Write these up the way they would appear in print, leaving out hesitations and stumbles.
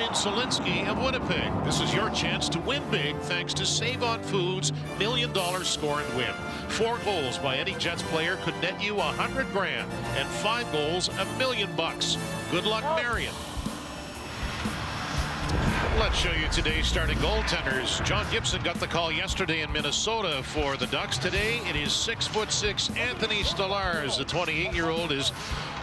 Ryan Solinsky of Winnipeg. This is your chance to win big thanks to Save on Foods $1 Million Score and Win. 4 goals by any Jets player could net you $100 grand, and 5 goals $1 million. Good luck, Marion. Let's show you today's starting goaltenders. John Gibson got the call yesterday in Minnesota for the Ducks. Today it is 6'6" Anthony Stolarz. The 28-year-old is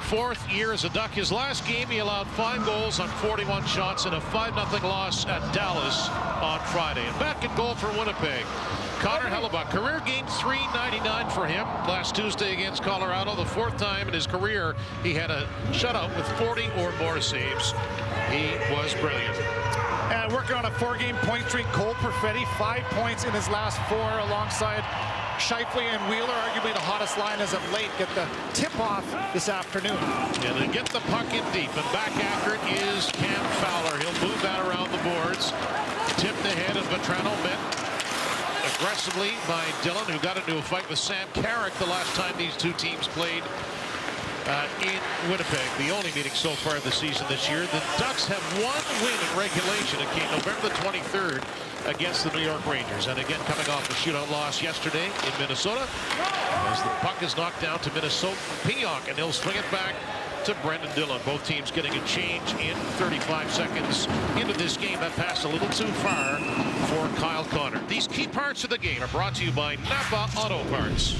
4th year as a Duck. His last game he allowed 5 goals on 41 shots in a 5-0 loss at Dallas on Friday. And back in goal for Winnipeg, Connor Hellebuyck. Career game .399 for him last Tuesday against Colorado. The 4th time in his career he had a shutout with 40 or more saves. He was brilliant. And working on a 4-game point streak, Cole Perfetti, 5 points in his last 4 alongside Scheifele and Wheeler, arguably the hottest line as of late. Get the tip-off this afternoon. And they get the puck in deep, and back after it is Cam Fowler. He'll move that around the boards. Tipped ahead of Vetrano, met aggressively by Dillon, who got into a fight with Sam Carrick the last time these two teams played in Winnipeg. The only meeting so far this season this year. The Ducks have 1 win in regulation. It came November the 23rd against the New York Rangers. And again, coming off a shootout loss yesterday in Minnesota, as the puck is knocked down to Minnesota Pionk, and he'll swing it back to Brendan Dillon. Both teams getting a change in 35 seconds into this game. That passed a little too far for Kyle Connor. These key parts of the game are brought to you by Napa Auto Parts.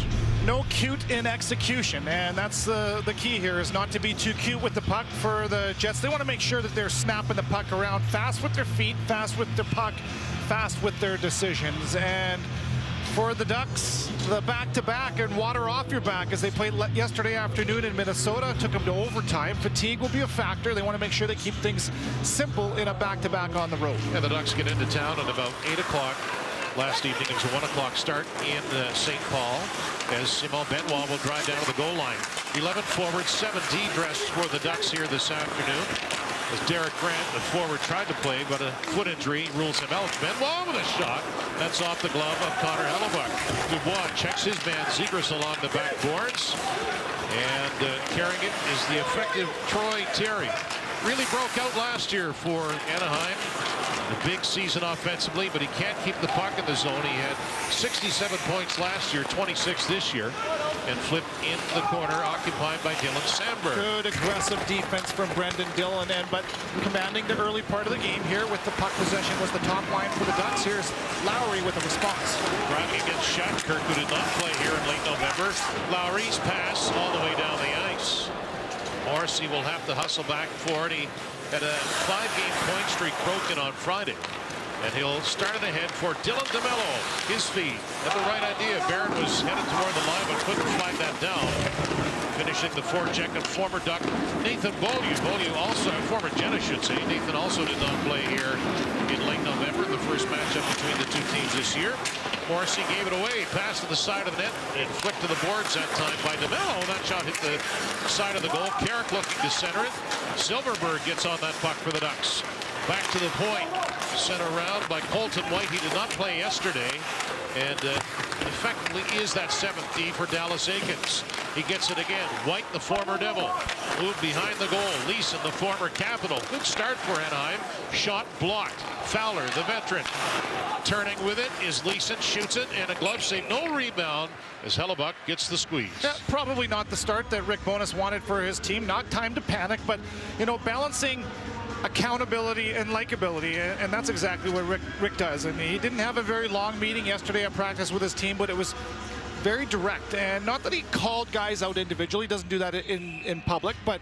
No cute in execution, and that's the key here, is not to be too cute with the puck for the Jets. They want to make sure that they're snapping the puck around fast with their feet, fast with their puck, fast with their decisions. And for the Ducks, the back-to-back and water off your back as they played yesterday afternoon in Minnesota, took them to overtime. Fatigue will be a factor. They want to make sure they keep things simple in a back-to-back on the road. And the Ducks get into town at about 8 o'clock. Last evening, it was a 1 o'clock start in St. Paul as Simon Benoit will drive down to the goal line. 11 forwards, 7 D dressed for the Ducks here this afternoon. As Derek Grant, the forward, tried to play, but a foot injury rules him out. Benoit with a shot. That's off the glove of Connor Hellebuyck. Dubois checks his man Zegras along the back boards. And carrying it is the effective Troy Terry. Really broke out last year for Anaheim. The big season offensively, but he can't keep the puck in the zone. He had 67 points last year, 26 this year, and flipped in the corner, occupied by Dylan Sandberg. Good aggressive defense from Brendan Dillon, but commanding the early part of the game here with the puck possession was the top line for the Ducks. Here's Lowry with a response. Driving against Shattenkirk, who did not play here in late November. Lowry's pass all the way down the ice. Morrissey will have to hustle back for it. He had a 5-game point streak broken on Friday. And he'll start it ahead for Dylan DeMello. His feed. Had the right idea. Barron was headed toward the line, but couldn't flag that down. Finishing the forecheck of former Duck Nathan Beaulieu. Beaulieu also, former Jet, I should say. Nathan also did not play here in late November, the first matchup between the two teams this year. Morrissey gave it away, passed to the side of the net, and flicked to the boards that time by DeMello. That shot hit the side of the goal. Carrick looking to center it. Silverberg gets on that puck for the Ducks. Back to the point, sent around by Colton White. He did not play yesterday, and effectively is that 7th D for Dallas Eakins. He gets it again. White, the former Devil, moved behind the goal. Leeson, the former Capital. Good start for Anaheim. Shot blocked. Fowler, the veteran, turning with it is Leeson, shoots it, and a glove save. No rebound as Hellebuyck gets the squeeze. Yeah, probably not the start that Rick Bowness wanted for his team. Not time to panic, but, you know, balancing accountability and likability, and that's exactly what Rick does. And he didn't have a very long meeting yesterday at practice with his team, but it was very direct. And not that he called guys out individually, he doesn't do that in public, but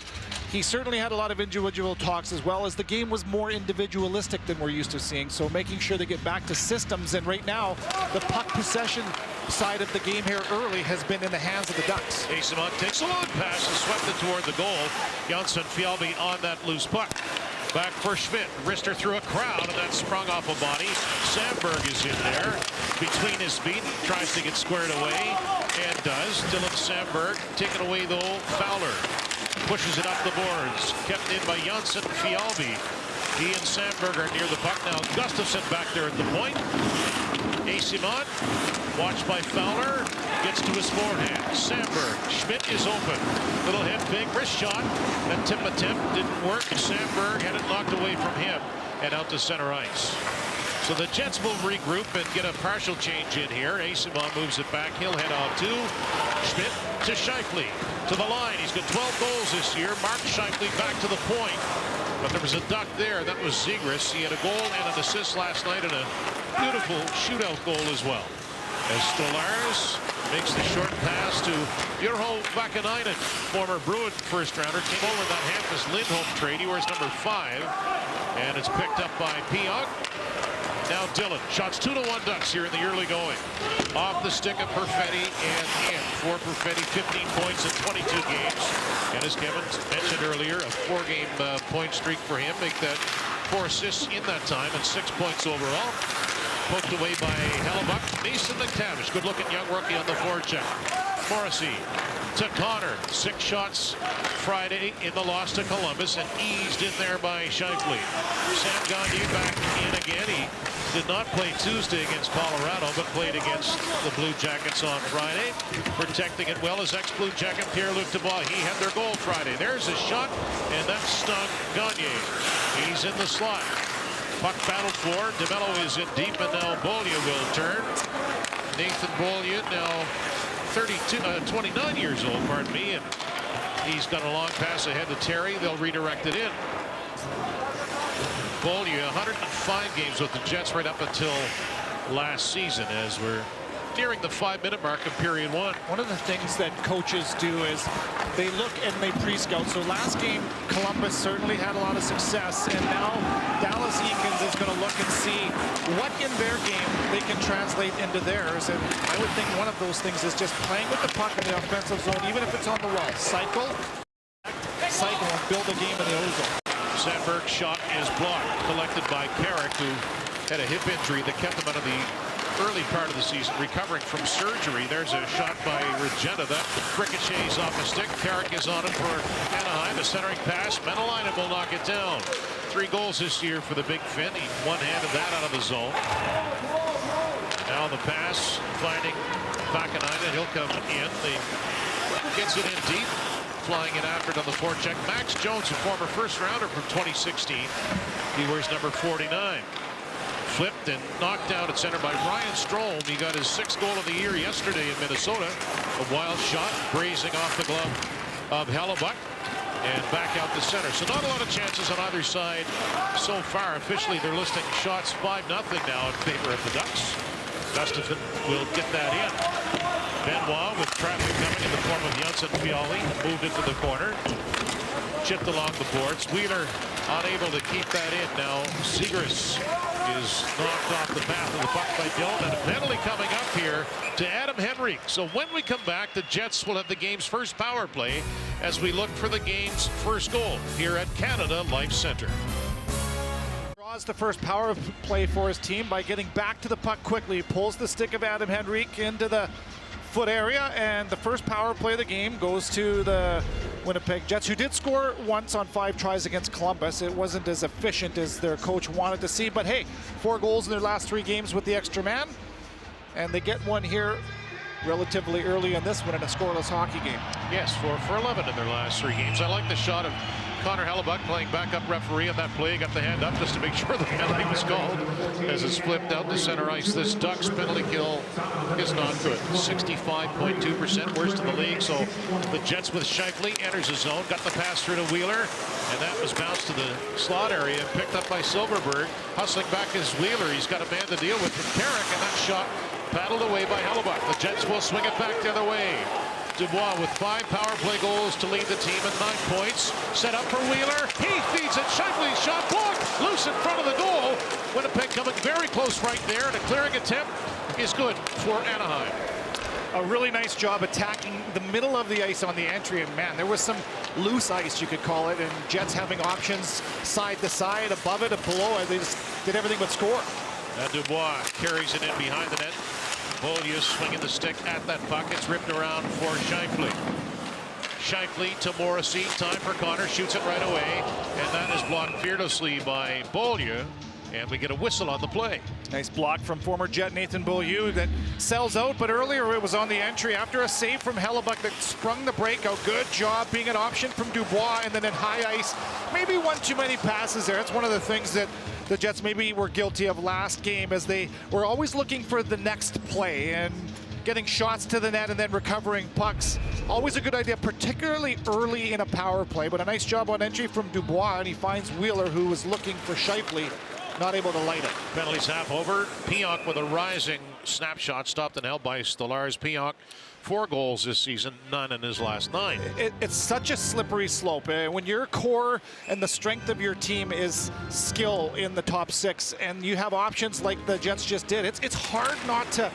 he certainly had a lot of individual talks, as well as the game was more individualistic than we're used to seeing. So making sure they get back to systems, and right now the puck possession side of the game here early has been in the hands of the Ducks. Asimov takes a long pass and swept it toward the goal. Janssen Fjallby on that loose puck. Back for Schmidt. Wrister through a crowd, and that sprung off a body. Sandberg is in there. Between his feet, tries to get squared away, and does. Dylan Sandberg taken away, though. Fowler pushes it up the boards. Kept in by Janssen Fjallby. He and Sandberg are near the puck now. Gustafsson back there at the point. Asimov, watched by Fowler, gets to his forehand. Sandberg, Schmidt is open. Little head fake, wrist shot. That tip attempt didn't work. Sandberg had it knocked away from him. and out to center ice. So the Jets will regroup and get a partial change in here. Asimov moves it back. He'll head off to Schmidt to Scheifele. To the line. He's got 12 goals this year. Mark Scheifele back to the point. But there was a duck there. That was Zegras. He had a goal and an assist last night and a beautiful shootout goal as well. As Stolarz makes the short pass to Urho Vakanainen, former Bruin first rounder, came over that Hampus Lindholm trade. He wears number 5, and it's picked up by Pionk. Now Dillon. Shots 2-1 Ducks here in the early going. Off the stick of Perfetti and in. For Perfetti, 15 points in 22 games. And as Kevin mentioned earlier, a 4-game point streak for him. Make that 4 assists in that time and 6 points overall. Poked away by Hellebuck. Mason McTavish, good-looking young rookie on the forecheck. Morrissey to Connor. 6 shots Friday in the loss to Columbus and eased in there by Scheifele. Sam Gagner back in again. He did not play Tuesday against Colorado, but played against the Blue Jackets on Friday. Protecting it well as ex-Blue Jacket Pierre-Luc Dubois. He had their goal Friday. There's a shot, and that stung Gagner. He's in the slot. Puck battled for. DeMello is in deep, and now Beaulieu will turn. Nathan Beaulieu now 29 years old, pardon me, and he's got a long pass ahead to Terry. They'll redirect it in. Beaulieu, 105 games with the Jets right up until last season, as we're nearing the 5-minute mark of period 1. One of the things that coaches do is they look and they pre-scout. So last game, Columbus certainly had a lot of success, and now Dallas Eakins is going to look and see what in their game they can translate into theirs. And I would think one of those things is just playing with the puck in the offensive zone, even if it's on the wall. Cycle, and build a game in the ozone. Sandberg's shot is blocked, collected by Carrick, who had a hip injury that kept him out of the early part of the season, recovering from surgery. There's a shot by Regenta that ricochets off a stick. Carrick is on it for Anaheim. A centering pass. Menelainen will knock it down. 3 goals this year for the Big Finn. He one-handed that out of the zone. Now the pass, finding Vakanainen. He'll come in. He gets it in deep. Flying it after it on the forecheck. Max Jones, a former first-rounder from 2016. He wears number 49. Flipped and knocked out at center by Ryan Strome. He got his 6th goal of the year yesterday in Minnesota. A wild shot, grazing off the glove of Hellebuck, and back out the center. So not a lot of chances on either side so far. Officially, they're listing shots 5-0 now in favor of the Ducks. Gustafsson will get that in. Benoit with traffic coming in the form of Janssen Fiali. Moved into the corner. Chipped along the boards. Wheeler unable to keep that in. Now Zegras is knocked off the path of the puck by Dillon, and a penalty coming up here to Adam Henrique. So when we come back, the Jets will have the game's first power play as we look for the game's first goal here at Canada Life Centre. Draws the first power play for his team by getting back to the puck quickly. Pulls the stick of Adam Henrique into the foot area, and the first power play of the game goes to the Winnipeg Jets, who did score once on 5 tries against Columbus. It wasn't as efficient as their coach wanted to see, but hey, 4 goals in their last 3 games with the extra man, and they get one here relatively early in this one in a scoreless hockey game. Yes, 4 for 11 in their last 3 games. I like the shot of Connor Hellebuck playing backup referee on that play. Got the hand up just to make sure the penalty was called as it's flipped out to center ice. This Ducks penalty kill is not good. 65.2%, worst in the league. So the Jets with Scheifele enters the zone. Got the pass through to Wheeler, and that was bounced to the slot area, picked up by Silverberg. Hustling back is Wheeler. He's got a man to deal with from Carrick, and that shot paddled away by Hellebuck. The Jets will swing it back the other way. Dubois with 5 power play goals to lead the team at 9 points. Set up for Wheeler. He feeds it. Scheifele's shot blocked. Loose in front of the goal. Winnipeg coming very close right there, and a clearing attempt is good for Anaheim. A really nice job attacking the middle of the ice on the entry, and man, there was some loose ice, you could call it, and Jets having options side to side, above it, and below it. They just did everything but score. Now Dubois carries it in behind the net. Beaulieu swinging the stick at that puck. It's ripped around for Scheifele. Scheifele to Morrissey. Time for Connor. Shoots it right away. And that is blocked fearlessly by Beaulieu. And we get a whistle on the play. Nice block from former Jet Nathan Beaulieu that sells out, but earlier it was on the entry after a save from Hellebuck that sprung the breakout. Good job being an option from Dubois, and then in high ice, maybe one too many passes there. That's one of the things that the Jets maybe were guilty of last game, as they were always looking for the next play and getting shots to the net and then recovering pucks. Always a good idea, particularly early in a power play, but a nice job on entry from Dubois, and he finds Wheeler, who was looking for Shifley, not able to light it. Penalties half over. Pionk with a rising snapshot, stopped and held by Stolarz. Pionk, 4 goals this season, none in his last 9. It's such a slippery slope. When your core and the strength of your team is skill in the top 6, and you have options like the Jets just did, it's hard not to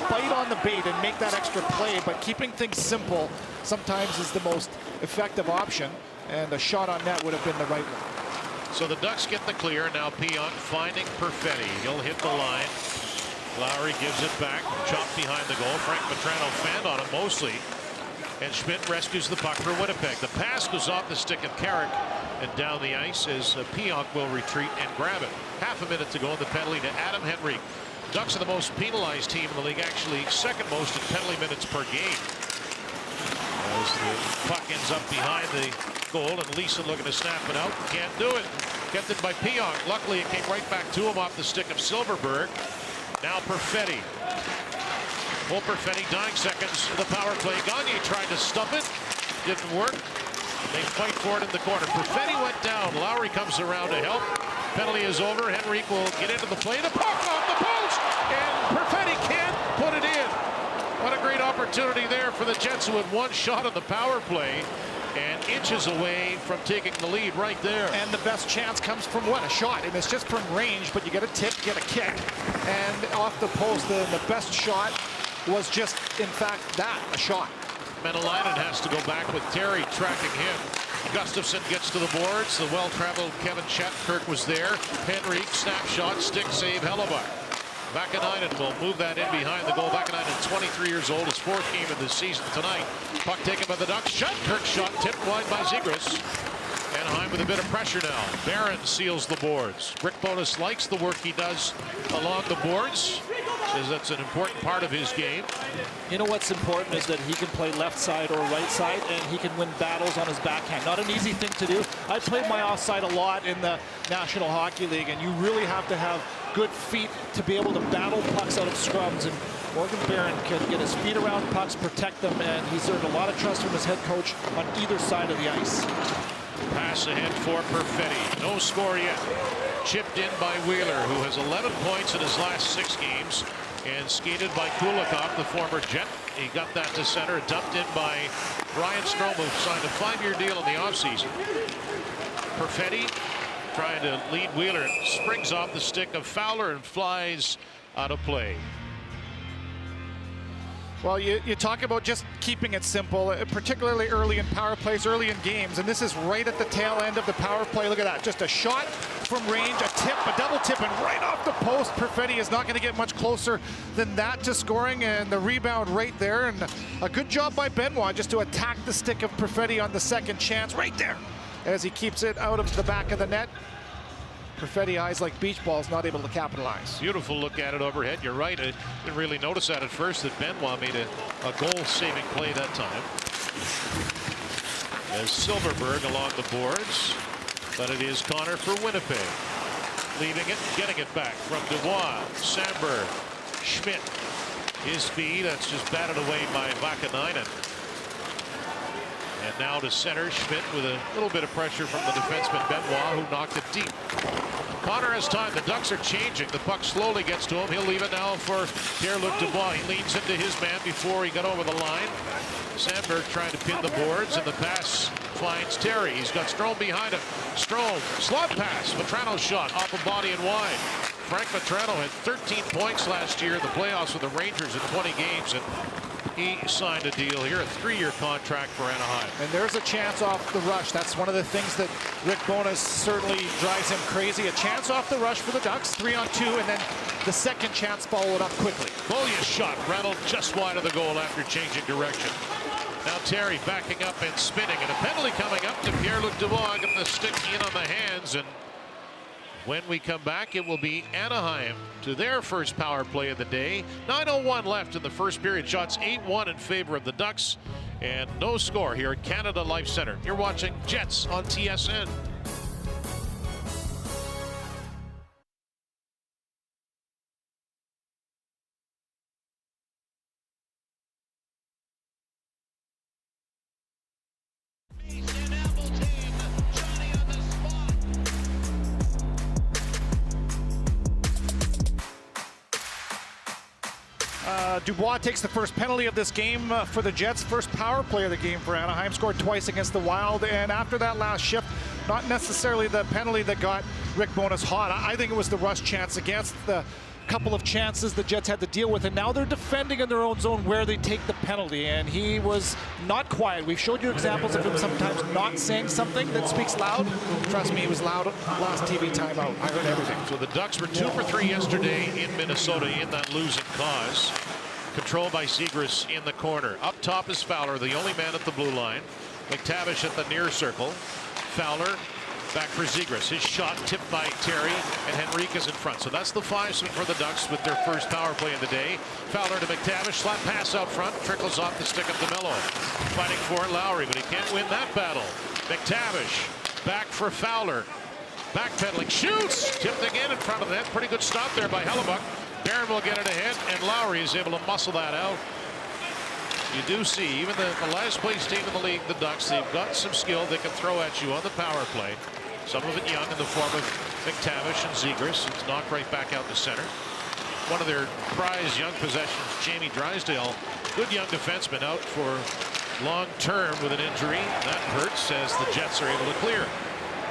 bite on the bait and make that extra play, but keeping things simple sometimes is the most effective option, and a shot on net would have been the right one. So the Ducks get the clear. Now Pionk finding Perfetti. He'll hit the line. Lowry gives it back, chopped behind the goal. Frank Petrano fanned on it mostly, and Schmidt rescues the puck for Winnipeg. The pass goes off the stick of Carrick and down the ice as Pionk will retreat and grab it. Half a minute to go in the penalty to Adam Henrique. Ducks are the most penalized team in the league, actually second most in penalty minutes per game. As the puck ends up behind the goal, and Leeson looking to snap it out. Can't do it. Kept it by Pionk. Luckily, it came right back to him off the stick of Silverberg. Now Perfetti. Well, Perfetti, 9 seconds of the power play. Gagne tried to stump it. Didn't work. They fight for it in the corner. Perfetti went down. Lowry comes around to help. Penalty is over. Henrique will get into the play. The puck off the post, and Perfetti can't put it in. What a great opportunity there for the Jets, who had 1 shot on the power play and inches away from taking the lead right there. And the best chance comes from what? A shot, and it's just from range, but you get a tip, get a kick, and off the post. The best shot was just, in fact, that, a shot. Menelainen has to go back with Terry tracking him. Gustafsson gets to the boards. The well-traveled Kevin Shattenkirk was there. Henrique, snapshot, stick save, Hellebuck. Vakanainen will move that in behind the goal. Vakanainen, 23 years old, his 4th game of the season tonight. Puck taken by the Ducks. Shattenkirk shot tipped wide by Zegras. Anaheim with a bit of pressure now. Barron seals the boards. Rick Bowness likes the work he does along the boards. Says that's an important part of his game. You know what's important is that he can play left side or right side, and he can win battles on his backhand. Not an easy thing to do. I played my offside a lot in the National Hockey League, and you really have to have good feet to be able to battle pucks out of scrums. And Morgan Barron can get his feet around pucks, protect them, and he's earned a lot of trust from his head coach on either side of the ice. Pass ahead for Perfetti. No score yet. Chipped in by Wheeler, who has 11 points in his last 6 games, and skated by Kulikov, the former Jet. He got that to center, dumped in by Ryan Strome, who signed a 5-year deal in the offseason. Perfetti trying to lead Wheeler, springs off the stick of Fowler and flies out of play. Well, you talk about just keeping it simple, particularly early in power plays, early in games, and this is right at the tail end of the power play. Look at that, just a shot from range, a tip, a double tip, and right off the post. Perfetti is not going to get much closer than that to scoring, and the rebound right there, and a good job by Benoit just to attack the stick of Perfetti on the second chance right there as he keeps it out of the back of the net. Perfetti eyes like beach balls, not able to capitalize. Beautiful look at it overhead. You're right. I didn't really notice that at first, that Benoit made a goal-saving play that time. As Silverberg along the boards, but it is Connor for Winnipeg. Leaving it, getting it back from Dubois, Sandberg, Schmidt. His speed, that's just batted away by Vakanainen. And now to center, Schmidt with a little bit of pressure from the defenseman Benoit, who knocked it deep. Connor has time. The Ducks are changing. The puck slowly gets to him. He'll leave it now for Pierre-Luc Dubois. He leans into his man before he got over the line. Sandberg trying to pin the boards, and the pass finds Terry. He's got Strome behind him. Strome, slot pass. Petrano's shot off the body and wide. Frank Petrano had 13 points last year in the playoffs with the Rangers in 20 games, and he signed a deal here, a 3-year contract for Anaheim. And there's a chance off the rush. That's one of the things that Rick Bowness certainly drives him crazy. A chance off the rush for the Ducks, 3-on-2, and then the second chance followed up quickly. Beaulieu's shot rattled just wide of the goal after changing direction. Now Terry backing up and spinning, and a penalty coming up to Pierre-Luc Dubois, getting the stick in on the hands, and When we come back, it will be Anaheim to their first power play of the day. 9:01 left in the first period. Shots 8-1 in favor of the Ducks. And no score here at Canada Life Center. You're watching Jets on TSN. Dubois takes the first penalty of this game for the Jets. First power play of the game for Anaheim. Scored twice against the Wild. And after that last shift, not necessarily the penalty that got Rick Bowness hot. I think it was the rush chance against the couple of chances the Jets had to deal with. And now they're defending in their own zone where they take the penalty. And he was not quiet. We've showed you examples of him sometimes not saying something that speaks loud. Trust me, he was loud last TV timeout. I heard everything. So the Ducks were 2 for 3 yesterday in Minnesota in that losing cause. Controlled by Zegras in the corner. Up top is Fowler, the only man at the blue line. McTavish at the near circle. Fowler back for Zegras. His shot tipped by Terry, and Henrique is in front. So that's the 5 for the Ducks with their first power play of the day. Fowler to McTavish. Slap pass out front. Trickles off the stick of DeMello. Fighting for it, Lowry, but he can't win that battle. McTavish back for Fowler. Backpedaling. Shoots! Tipped again in front of the net. Pretty good stop there by Hellebuck. Barron will get it ahead, and Lowry is able to muscle that out. You do see, even the last place team in the league, the Ducks, they've got some skill they can throw at you on the power play. Some of it young in the form of McTavish and Zegras. It's knocked right back out to center. One of their prized young possessions, Jamie Drysdale, good young defenseman, out for long term with an injury. That hurts as the Jets are able to clear.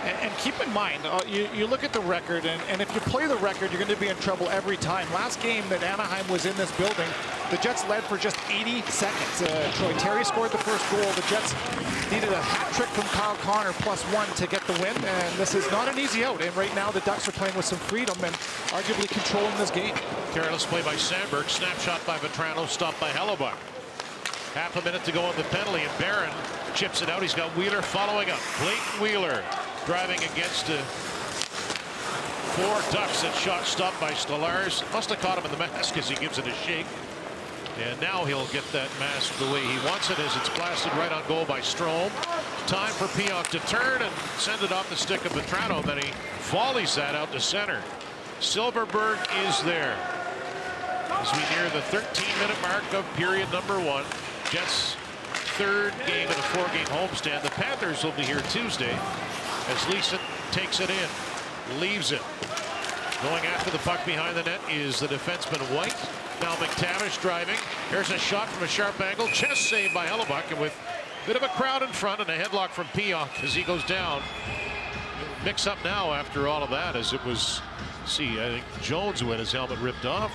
And keep in mind, you look at the record, and if you play the record, you're going to be in trouble every time. Last game that Anaheim was in this building, the Jets led for just 80 seconds. Troy Terry scored the first goal. The Jets needed a hat trick from Kyle Connor +1 to get the win, and this is not an easy out. And right now, the Ducks are playing with some freedom and arguably controlling this game. Careless play by Sandberg. Snapshot by Vetrano. Stopped by Hellebuck. Half a minute to go on the penalty, and Barron chips it out. He's got Wheeler following up. Blake Wheeler driving against 4 Ducks. That shot stopped by Stolarz. Must have caught him in the mask as he gives it a shake. And now he'll get that mask the way he wants it as it's blasted right on goal by Strome. Time for Pionk to turn and send it off the stick of Vetrano. Then he volleys that out to center. Silverberg is there. As we near the 13-minute mark of period number 1. Jets' third game in a 4-game homestand. The Panthers will be here Tuesday as Leeson takes it in, leaves it. Going after the puck behind the net is the defenseman White. Now McTavish driving. There's a shot from a sharp angle. Chest saved by Hellebuck, and with a bit of a crowd in front and a headlock from Pionk as he goes down. Mix up now after all of that, as it was, see, I think Jones who had his helmet ripped off.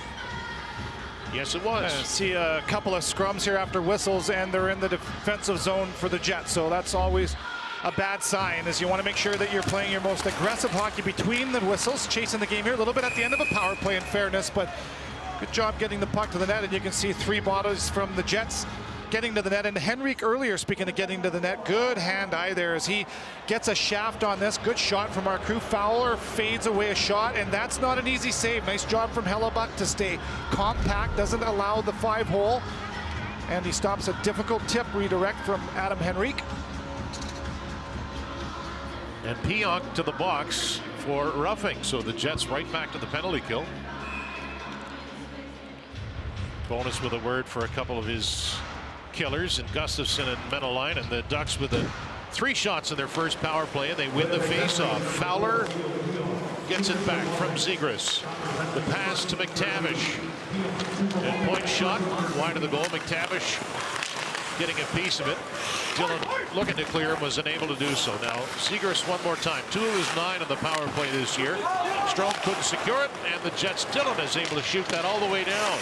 Yes, it was. See a couple of scrums here after whistles, and they're in the defensive zone for the Jets. So that's always a bad sign, as you want to make sure that you're playing your most aggressive hockey between the whistles, chasing the game here a little bit at the end of a power play, in fairness, but good job getting the puck to the net. And you can see 3 bodies from the Jets getting to the net. And Henrique earlier, speaking of getting to the net, good hand-eye there as he gets a shaft on this. Good shot from our crew. Fowler fades away a shot, and that's not an easy save. Nice job from Hellebuck to stay compact, doesn't allow the 5-hole, and he stops a difficult tip redirect from Adam Henrique. And Pionk to the box for roughing. So the Jets right back to the penalty kill. Bonus with a word for a couple of his killers, and Gustafsson and Menelaine, and the Ducks with 3 shots in their first power play, and they win the face-off. Fowler gets it back from Zegras. The pass to McTavish. And point shot wide of the goal. McTavish getting a piece of it. Dillon looking to clear him, was unable to do so. Now Zegras one more time. 2 of his 9 on the power play this year. Strome couldn't secure it, and the Jets, Dillon is able to shoot that all the way down.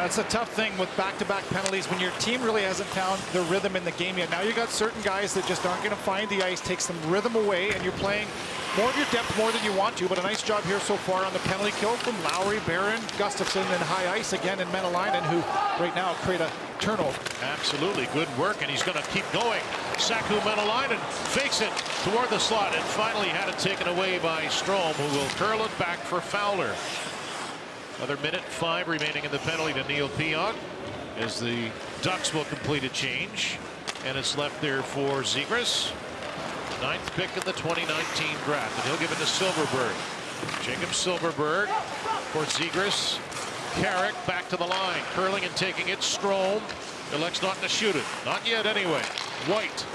It's a tough thing with back-to-back penalties when your team really hasn't found their rhythm in the game yet. Now you got certain guys that just aren't going to find the ice, takes some rhythm away, and you're playing more of your depth more than you want to. But a nice job here so far on the penalty kill from Lowry, Barron, Gustafsson, and high ice again in Menelainen, who right now create a turnover. Absolutely good work, and he's going to keep going. Sacramento line and fakes it toward the slot and finally had it taken away by Strome, who will curl it back for Fowler. Another minute 5 remaining in the penalty to Neil Pionk as the Ducks will complete a change. And it's left there for Zegras. 9th pick in the 2019 draft. And he'll give it to Silverberg. Jacob Silverberg for Zegras. Carrick back to the line. Curling and taking it. Strome elects not to shoot it. Not yet anyway. White.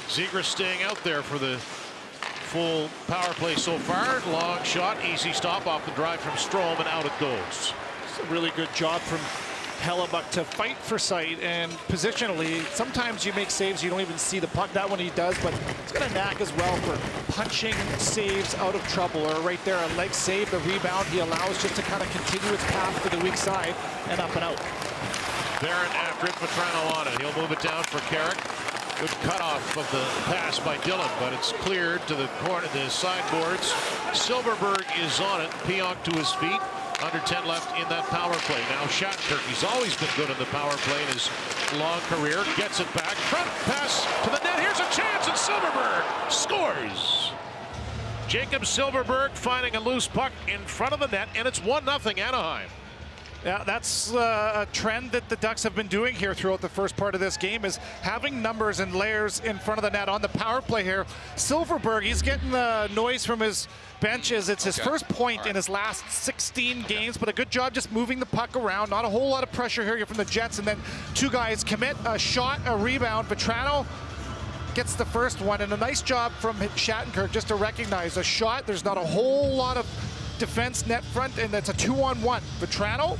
Zegras staying out there for the full power play so far. Long shot. Easy stop off the drive from Strome, and out it goes. It's a really good job from Hellebuck to fight for sight, and positionally sometimes you make saves you don't even see the puck. That one he does, but he's got a knack as well for punching saves out of trouble. Or right there, a leg save, the rebound he allows just to kind of continue its path to the weak side and up and out. Barron after it, Petrano on it. He'll move it down for Carrick. Good cutoff of the pass by Dillon, but it's cleared to the corner, the sideboards. Silverberg is on it. Pionk to his feet. Under 10 left in that power play. Now Shattenkirk, he's always been good in the power play in his long career. Gets it back. Front pass to the net. Here's a chance, and Silverberg scores. Jacob Silverberg finding a loose puck in front of the net, and it's 1-0 Anaheim. Yeah, that's a trend that the Ducks have been doing here throughout the first part of this game, is having numbers and layers in front of the net on the power play here. Silverberg, he's getting the noise from his bench as it's his first point in his last 16 games, but a good job just moving the puck around. Not a whole lot of pressure here from the Jets, and then two guys commit a shot, a rebound. Vetrano gets the first one, and a nice job from Shattenkirk just to recognize a shot. There's not a whole lot of defense net front, and it's a 2-on-1. Vetrano,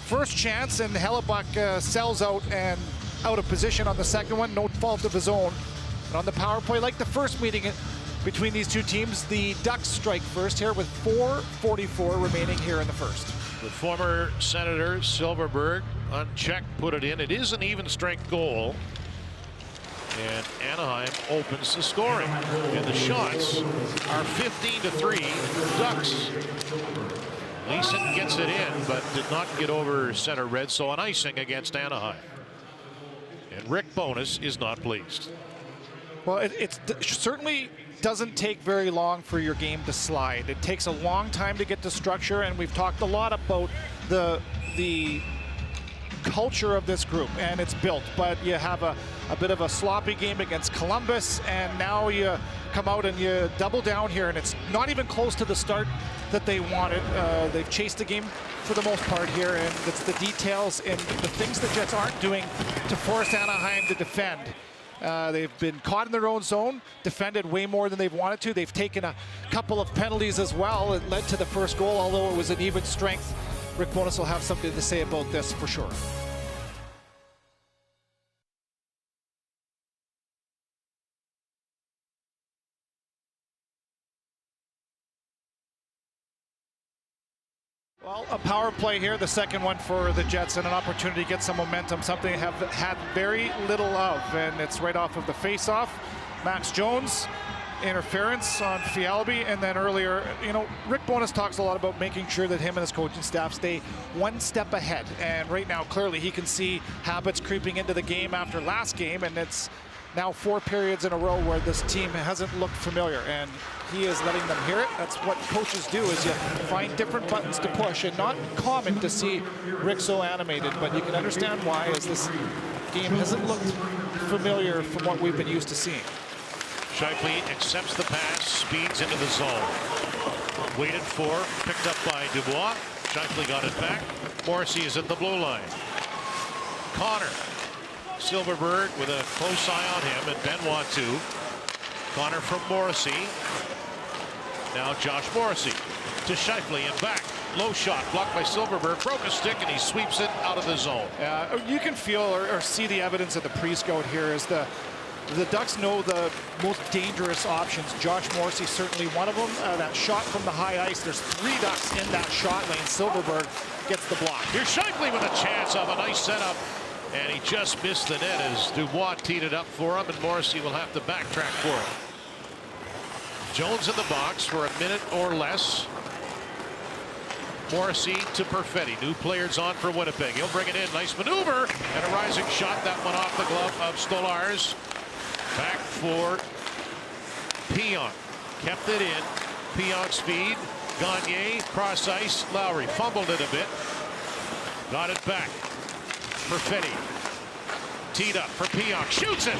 first chance, and Hellebuck sells out and out of position on the second one. No fault of his own. And on the power play, like the first meeting between these two teams, the Ducks strike first here with 4:44 remaining here in the first. The former Senator Silverberg, unchecked, put it in. It is an even strength goal. And Anaheim opens the scoring. And the shots are 15-3 Ducks. Leeson gets it in, but did not get over center red, so an icing against Anaheim. And Rick Bowness is not pleased. Well, it certainly doesn't take very long for your game to slide. It takes a long time to get to structure, and we've talked a lot about the culture of this group, and it's built. But you have a bit of a sloppy game against Columbus, and now you come out and you double down here, and it's not even close to the start that they wanted. They've chased the game for the most part here, and it's the details and the things the Jets aren't doing to force Anaheim to defend. They've been caught in their own zone, defended way more than they've wanted to. They've taken a couple of penalties as well. It led to the first goal, although it was an even strength. Rick Bowness will have something to say about this for sure. Well, a power play here, the second one for the Jets, and an opportunity to get some momentum, something they have had very little of, and it's right off of the face-off. Max Jones, interference on Fialbi, and then earlier, you know, Rick Bowness talks a lot about making sure that him and his coaching staff stay one step ahead, and right now, clearly, he can see habits creeping into the game after last game, and it's now 4 periods in a row where this team hasn't looked familiar, and he is letting them hear it. That's what coaches do, is you find different buttons to push, and not common to see Rick so animated, but you can understand why, as this game hasn't looked familiar from what we've been used to seeing. Shifley accepts the pass, speeds into the zone. Waited for, picked up by Dubois. Shifley got it back. Morrissey is at the blue line. Connor. Silverberg with a close eye on him, and Benoit too. Connor from Morrissey. Now Josh Morrissey to Shifley and back. Low shot blocked by Silverberg. Broke a stick and he sweeps it out of the zone. You can feel or see the evidence of the pre-scout here as the Ducks know the most dangerous options. Josh Morrissey certainly one of them. That shot from the high ice. There's 3 Ducks in that shot lane. Silverberg gets the block. Here's Shifley with a chance of a nice setup. And he just missed the net as Dubois teed it up for him, and Morrissey will have to backtrack for it. Jones in the box for a minute or less. Morrissey to Perfetti. New players on for Winnipeg. He'll bring it in. Nice maneuver and a rising shot. That one off the glove of Stolarz. Back for Pionk. Kept it in. Pionk's feed. Gagne. Cross ice. Lowry fumbled it a bit. Got it back. Perfetti. Teed up for Pionk. Shoots it.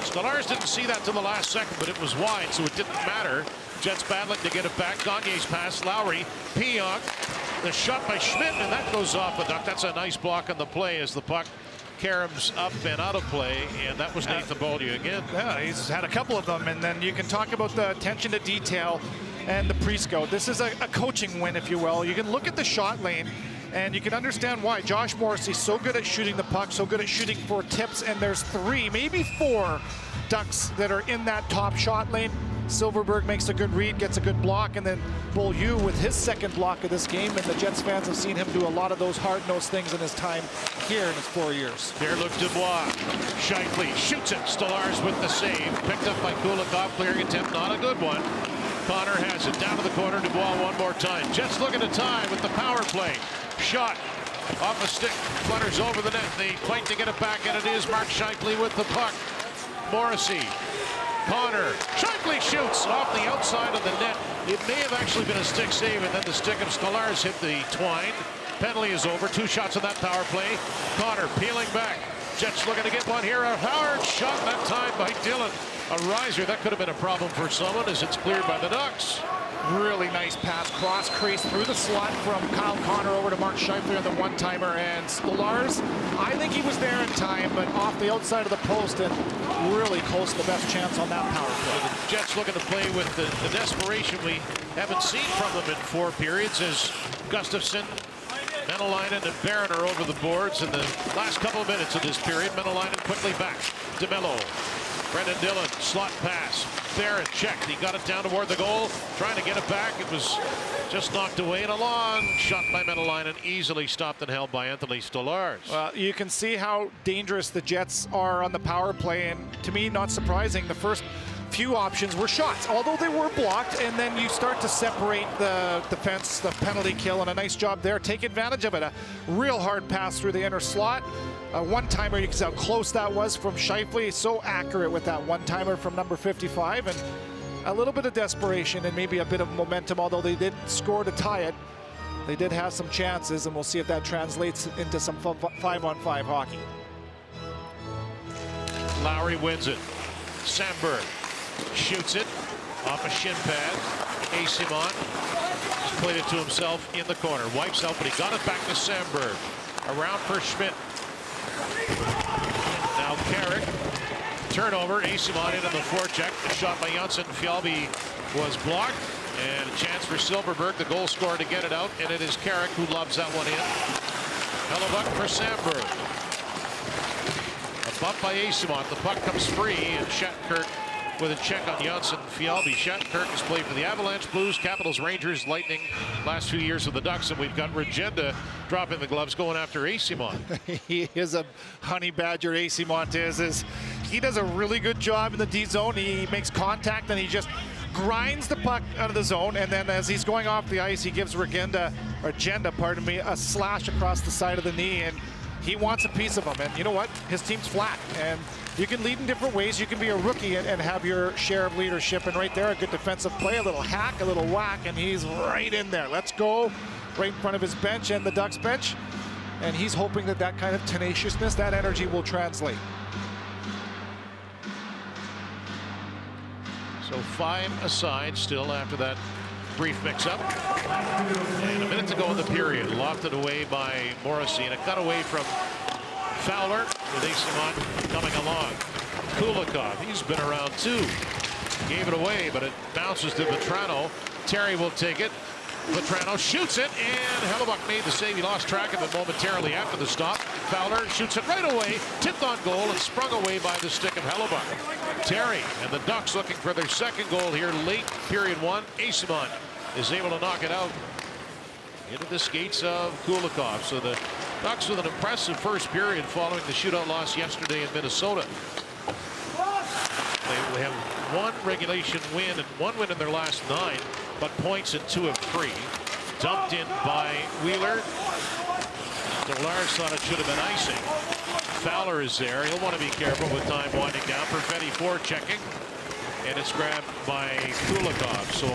Stolarz didn't see that till the last second, but it was wide, so it didn't matter. Jets battling to get it back. Gagne's pass. Lowry. Pionk. The shot by Schmidt, and that goes off the duck. That's a nice block on the play as the puck caroms up and out of play, and that was Nathan Beaulieu again. Yeah, he's had a couple of them, and then you can talk about the attention to detail and the pre-scout. This is a coaching win, if you will. You can look at the shot lane, and you can understand why Josh Morrissey's so good at shooting the puck, so good at shooting for tips, and there's 3, maybe 4 Ducks that are in that top shot lane. Silverberg makes a good read, gets a good block, and then Beaulieu with his second block of this game, and the Jets fans have seen him do a lot of those hard-nosed things in his time here in his 4 years. Pierre-Luc Dubois. Shifley shoots it. Stolarz with the save. Picked up by Kulikov. Clearing attempt, not a good one. Connor has it down to the corner. Dubois one more time. Jets looking to tie with the power play. Shot off a stick. Flutters over the net. They fight to get it back, and it is Mark Shifley with the puck. Morrissey. Connor. Shifley shoots off the outside of the net. It may have actually been a stick save, and then the stick of Stolarz hit the twine. Penalty is over. 2 shots on that power play. Connor peeling back. Jets looking to get one here. A hard shot that time by Dillon. A riser. That could have been a problem for someone as it's cleared by the Ducks. Really nice pass, cross crease through the slot from Kyle Connor over to Mark Shifley on the one-timer, and Stolarz, I think he was there in time, but off the outside of the post and really close to the best chance on that power play. So the Jets looking to play with the desperation we haven't seen from them in 4 periods as Gustafsson, Menelainen, and Barron are over the boards in the last couple of minutes of this period. Menelainen quickly back. DeMello. Brendan Dillon, slot pass. Barron checked. He got it down toward the goal, trying to get it back. It was just knocked away, and a long shot by Menelainen, easily stopped and held by Anthony Stolarz. Well, you can see how dangerous the Jets are on the power play, and to me, not surprising, the first few options were shots, although they were blocked, and then you start to separate the defense, the penalty kill, and a nice job there. Take advantage of it. A real hard pass through the inner slot. A one-timer, you can see how close that was from Shifley. So accurate with that one-timer from number 55, and a little bit of desperation and maybe a bit of momentum, although they did score to tie it. They did have some chances, and we'll see if that translates into some 5-on-5 hockey. Lowry wins it. Sandberg shoots it off a shin pad. Asimon just played it to himself in the corner. Wipes out, but he got it back to Sandberg. Around for Schmidt. Now Carrick. Turnover. Asimon into the forecheck. The shot by Janssen Fjallby was blocked. And a chance for Silverberg, the goal scorer, to get it out. And it is Carrick who lobs that one in. Hellebuck for Sandberg. A bump by Asimon. The puck comes free, and Shattenkirk with a check on Janssen Fjallby. Shattenkirk has played for the Avalanche, Blues, Capitals, Rangers, Lightning last few years with the Ducks, and we've got Regenda dropping the gloves going after Asimon. He is a honey badger. Asimon is he does a really good job in the D zone. He makes contact and he just grinds the puck out of the zone, and then as he's going off the ice, he gives Regenda, a slash across the side of the knee, and he wants a piece of him. And you know what? His team's flat, and you can lead in different ways. You can be a rookie and have your share of leadership, and right there, a good defensive play, a little hack, a little whack, and he's right in there. Let's go, right in front of his bench and the Ducks bench, and he's hoping that that kind of tenaciousness, that energy will translate. So 5 aside still after that brief mix-up. And a minute to go in the period. Lofted away by Morrissey, and it got away from Fowler with Asimon coming along. Kulikov, he's been around too. Gave it away, but it bounces to Vetrano. Terry will take it. Vetrano shoots it, and Hellebuck made the save. He lost track of it momentarily after the stop. Fowler shoots it right away, tipped on goal, and sprung away by the stick of Hellebuck. Terry and the Ducks looking for their second goal here late period 1. Asimon is able to knock it out into the skates of Kulikov. So the Ducks with an impressive first period following the shootout loss yesterday in Minnesota. They have 1 regulation win and 1 win in their last 9, but points in 2 of 3. dumped in by Wheeler. Delars thought it should have been icing. Fowler is there. He'll want to be careful with time winding down. Perfetti forechecking. And it's grabbed by Kulikov. So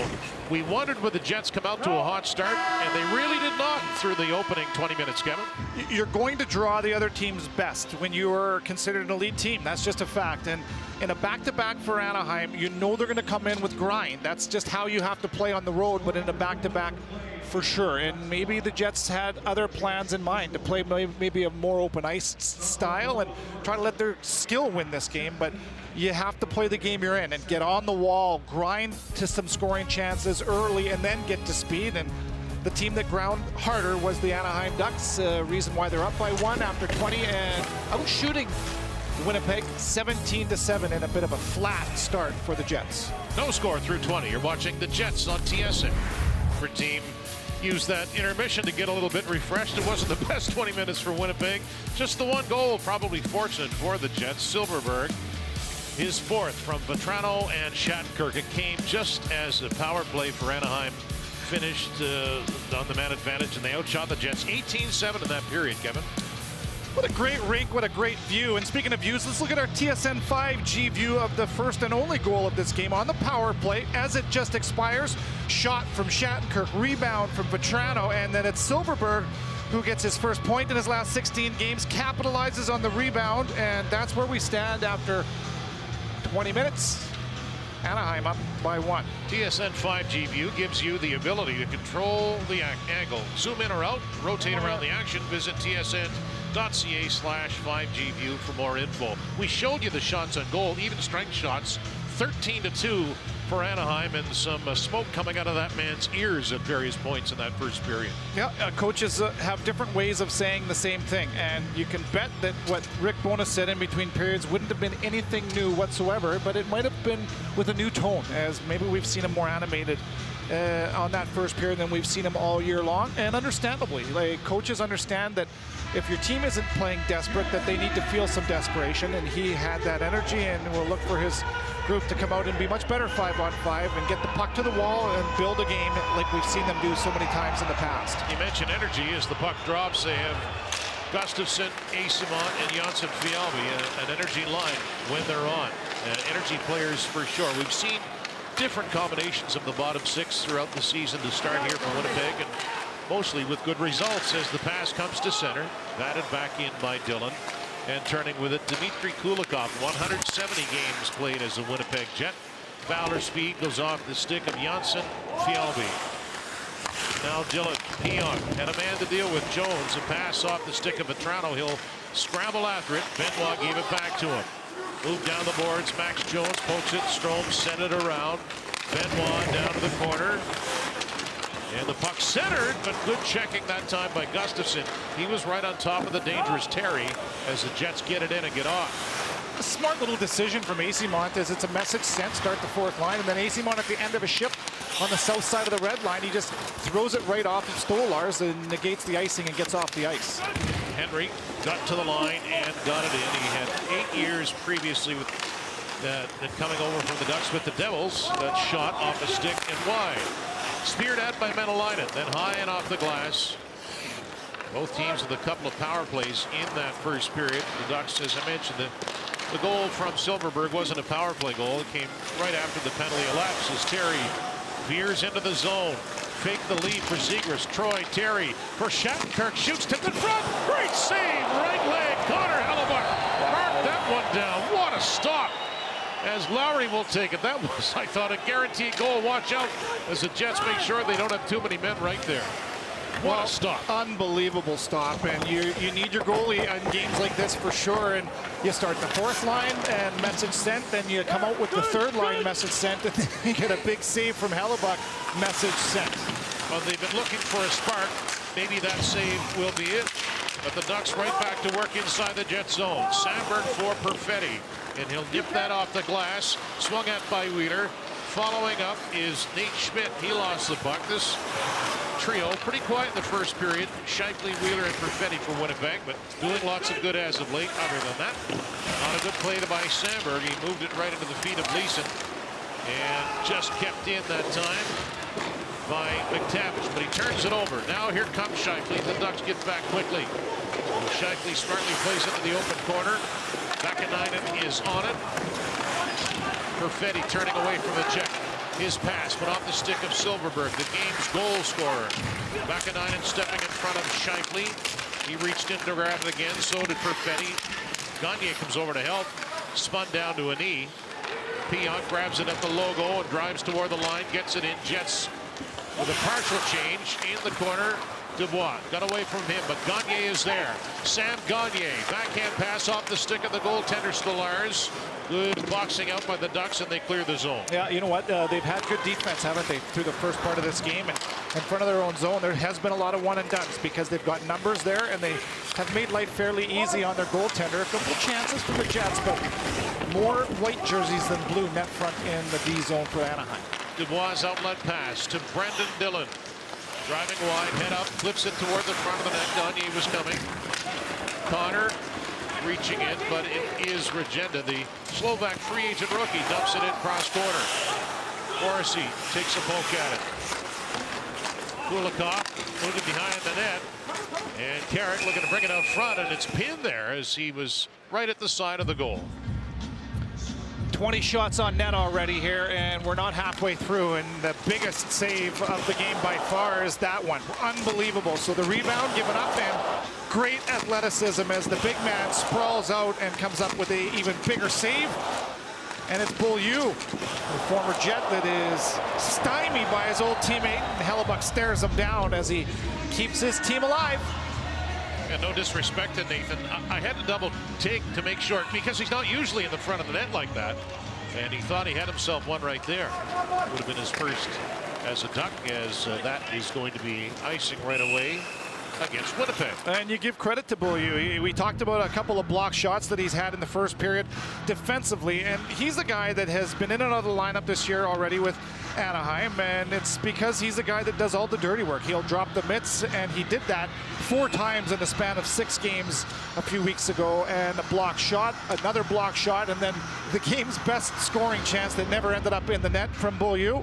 we wondered would the Jets come out to a hot start, and they really did not through the opening 20 minutes, Kevin. You're going to draw the other team's best when you are considered an elite team. That's just a fact. And in a back-to-back for Anaheim, you know they're going to come in with grind. That's just how you have to play on the road, but in a back-to-back for sure. And maybe the Jets had other plans in mind to play maybe a more open ice style and try to let their skill win this game. But you have to play the game you're in and get on the wall, grind to some scoring chances early, and then get to speed. And the team that ground harder was the Anaheim Ducks. Reason why they're up by 1 after 20 and out shooting Winnipeg 17-7 in a bit of a flat start for the Jets. No score through 20. You're watching the Jets on TSN. For team used that intermission to get a little bit refreshed. It wasn't the best 20 minutes for Winnipeg. Just the one goal, probably fortunate for the Jets. Silverberg, his fourth from Vetrano and Shattenkirk. It came just as the power play for Anaheim finished on the man advantage, and they outshot the Jets 18-7 in that period, Kevin. What a great rink, what a great view. And speaking of views, let's look at our TSN 5G view of the first and only goal of this game on the power play as it just expires. Shot from Shattenkirk, rebound from Vetrano, and then it's Silverberg who gets his first point in his last 16 games, capitalizes on the rebound, and that's where we stand after 20 minutes. Anaheim up by 1. TSN 5G view gives you the ability to control the angle. Zoom in or out, rotate around the action. Visit tsn.ca/5G view for more info. We showed you the shots on goal, even strength shots, 13-2 for Anaheim, and some smoke coming out of that man's ears at various points in that first period. Yeah, coaches have different ways of saying the same thing, and you can bet that what Rick Bowness said in between periods wouldn't have been anything new whatsoever, but it might have been with a new tone, as maybe we've seen him more animated on that first period than we've seen him all year long. And understandably, like, coaches understand that if your team isn't playing desperate, that they need to feel some desperation, and he had that energy, and will look for his group to come out and be much better 5-on-5 and get the puck to the wall and build a game like we've seen them do so many times in the past. You mentioned energy as the puck drops. They have Gustafsson, Eyssimont, and Janssen Fialbi, an energy line when they're on. Energy players for sure. We've seen different combinations of the bottom six throughout the season to start here for Winnipeg, and mostly with good results as the pass comes to center. Batted back in by Dillon. And turning with it, Dmitry Kulikov, 170 games played as a Winnipeg Jet. Fowler speed goes off the stick of Janssen Fialbi. Now Dillon, Pion, and a man to deal with Jones. A pass off the stick of Vetrano. He'll scramble after it. Benoit gave it back to him. Move down the boards. Max Jones pokes it. Strome sent it around. Benoit down to the corner. And the puck centered, but good checking that time by Gustafsson. He was right on top of the dangerous Terry as the Jets get it in and get off. A smart little decision from Eyssimont as it's a message sent, start the fourth line, and then Eyssimont at the end of a shift on the south side of the red line, he just throws it right off of Stolarz and negates the icing and gets off the ice. Henry got to the line and got it in. He had 8 years previously with coming over from the Ducks with the Devils. That shot off a stick and wide. Speared at by Menelainen, then high and off the glass. Both teams with a couple of power plays in that first period. The Ducks, as I mentioned, the goal from Silverberg wasn't a power play goal. It came right after the penalty elapsed as Terry veers into the zone. Fake the lead for Zegras. Troy, Terry for Shattenkirk, shoots to the front. Great save, right leg. Connor Hellebuck marked that one down. What a stop. As Lowry will take it. That was, I thought, a guaranteed goal. Watch out as the Jets make sure they don't have too many men right there. What a stop. Unbelievable stop. And you need your goalie in games like this for sure. And you start the fourth line and message sent. Then you come out with the third line message sent. And then you get a big save from Hellebuck, message sent. Well, they've been looking for a spark. Maybe that save will be it. But the Ducks right back to work inside the Jet zone. Sandberg for Perfetti. And he'll nip that off the glass. Swung at by Wheeler. Following up is Nate Schmidt. He lost the puck. This trio pretty quiet in the first period. Shifley, Wheeler, and Perfetti for Winnipeg, but doing lots of good as of late. Other than that, not a good play by Sandberg. He moved it right into the feet of Leeson and just kept in that time. by McTavish, but he turns it over. Now here comes Scheifele. The Ducks get back quickly. Scheifele smartly plays into the open corner. Vakanainen is on it. Perfetti turning away from the check. His pass went off the stick of Silverberg, the game's goal scorer. Vakanainen stepping in front of Scheifele. He reached in to grab it again, so did Perfetti. Gagne comes over to help. Spun down to a knee. Pionk grabs it at the logo and drives toward the line, gets it in. Jets with a partial change in the corner. Dubois got away from him, but Gagne is there. Sam Gagne, backhand pass off the stick of the goaltender Stolarz. Good boxing out by the Ducks, and they clear the zone. Yeah, you know what? They've had good defense, haven't they, through the first part of this game? And in front of their own zone, there has been a lot of one-and-dones because they've got numbers there, and they have made life fairly easy on their goaltender. A couple of chances for the Jets, but more white jerseys than blue net front in the D zone for Anaheim. Dubois' outlet pass to Brendan Dillon. Driving wide, head up, flips it toward the front of the net. Gagne was coming. Connor reaching it, but it is Regenda, the Slovak free agent rookie, dumps it in cross corner. Morrissey takes a poke at it. Kulikov moving behind the net, and Carrick looking to bring it up front, and it's pinned there as he was right at the side of the goal. 20 shots on net already here, and we're not halfway through, and the biggest save of the game by far is that one. Unbelievable. So the rebound given up, and great athleticism as the big man sprawls out and comes up with a even bigger save. And it's Beaulieu, the former Jet, that is stymied by his old teammate, and Hellebuck stares him down as he keeps his team alive. And no disrespect to Nathan, I had to double take to make sure, because he's not usually in the front of the net like that. And he thought he had himself one right there. Would have been his first as a Duck, as that is going to be icing right away against Winnipeg. And you give credit to Beaulieu. We talked about a couple of block shots that he's had in the first period defensively, and he's the guy that has been in and out of the lineup this year already with Anaheim, and it's because he's the guy that does all the dirty work. He'll drop the mitts, and he did that 4 times in the span of 6 games a few weeks ago, and a block shot, another block shot, and then the game's best scoring chance that never ended up in the net from Beaulieu.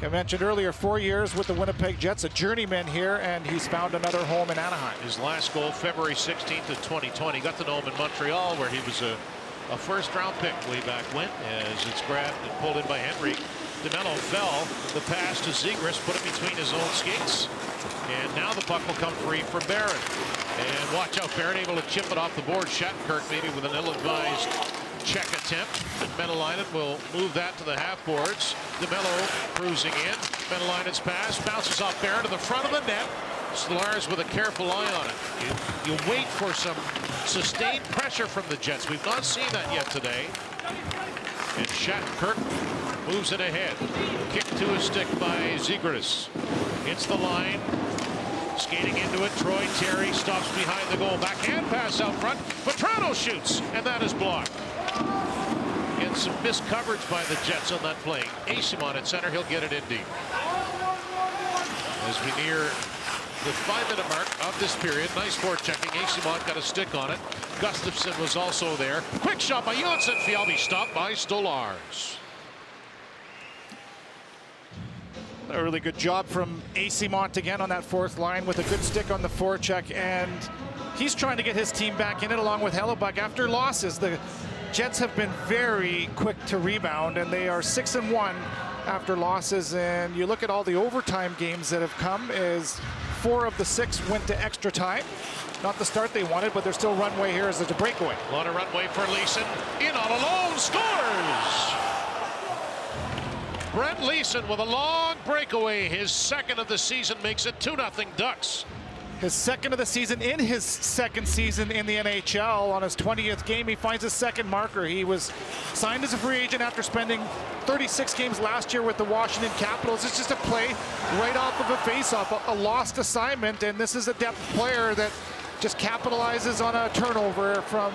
I mentioned earlier, 4 years with the Winnipeg Jets, a journeyman here, and he's found another home in Anaheim. His last goal, February 16th of 2020. Got to know him in Montreal, where he was a first-round pick way back when, as it's grabbed and pulled in by Henry. DeMello fell. The pass to Zegras, put it between his own skates. And now the puck will come free for Barron. And watch out, Barron able to chip it off the board. Shattenkirk maybe with an ill-advised check attempt, and Menelainen will move that to the half boards. DeMello cruising in. Menelainen's pass bounces off Barron to the front of the net. Stolarz with a careful eye on it. You wait for some sustained pressure from the Jets. We've not seen that yet today. And Shattenkirk moves it ahead. Kick to his stick by Zegras. Hits the line. Skating into it, Troy Terry stops behind the goal. Backhand pass out front. Petrano shoots, and that is blocked. And some missed coverage by the Jets on that play. Asimon at center, he'll get it in deep. As we near the 5-minute mark of this period, nice forechecking. Asimon got a stick on it. Gustafsson was also there. Quick shot by Johansson. Fjallby stopped by Stolarz. A really good job from Asimont again on that fourth line with a good stick on the forecheck, and he's trying to get his team back in it along with Hellebuck after losses. The Jets have been very quick to rebound, and they are 6-1 after losses. And you look at all the overtime games that have come, is 4 of the 6 went to extra time. Not the start they wanted, but there's still runway here as it's a breakaway. A lot of runway for Leeson. In all alone, scores! Brent Leeson with a long breakaway. His second of the season makes it 2-0 Ducks. His second of the season in his second season in the NHL. On his 20th game, he finds his second marker. He was signed as a free agent after spending 36 games last year with the Washington Capitals. It's just a play right off of a faceoff, a lost assignment, and this is a depth player that just capitalizes on a turnover from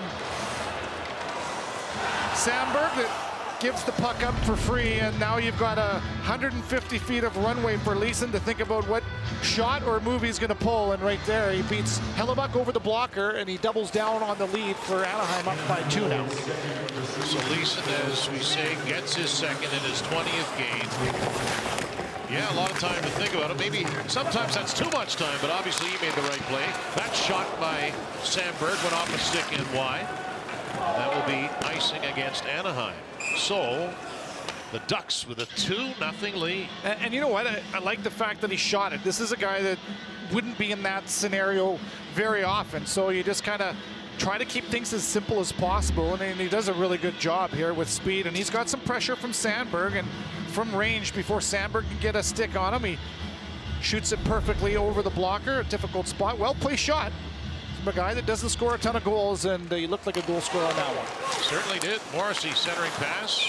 Sandberg that gives the puck up for free, and now you've got 150 feet of runway for Leeson to think about what shot or move he's going to pull, and right there he beats Hellebuck over the blocker, and he doubles down on the lead for Anaheim, up by 2 now. So Leeson, as we say, gets his second in his 20th game. Yeah, a lot of time to think about it. Maybe sometimes that's too much time, but obviously he made the right play. That shot by Sandberg went off a stick in wide. And that will be icing against Anaheim. So the Ducks with a 2-0 lead. And you know what? I like the fact that he shot it. This is a guy that wouldn't be in that scenario very often. So you just kind of try to keep things as simple as possible. And he does a really good job here with speed. And he's got some pressure from Sandberg and from range before Sandberg can get a stick on him. He shoots it perfectly over the blocker. A difficult spot. Well-placed shot from a guy that doesn't score a ton of goals. And he looked like a goal scorer on that one. Certainly did. Morrissey centering pass.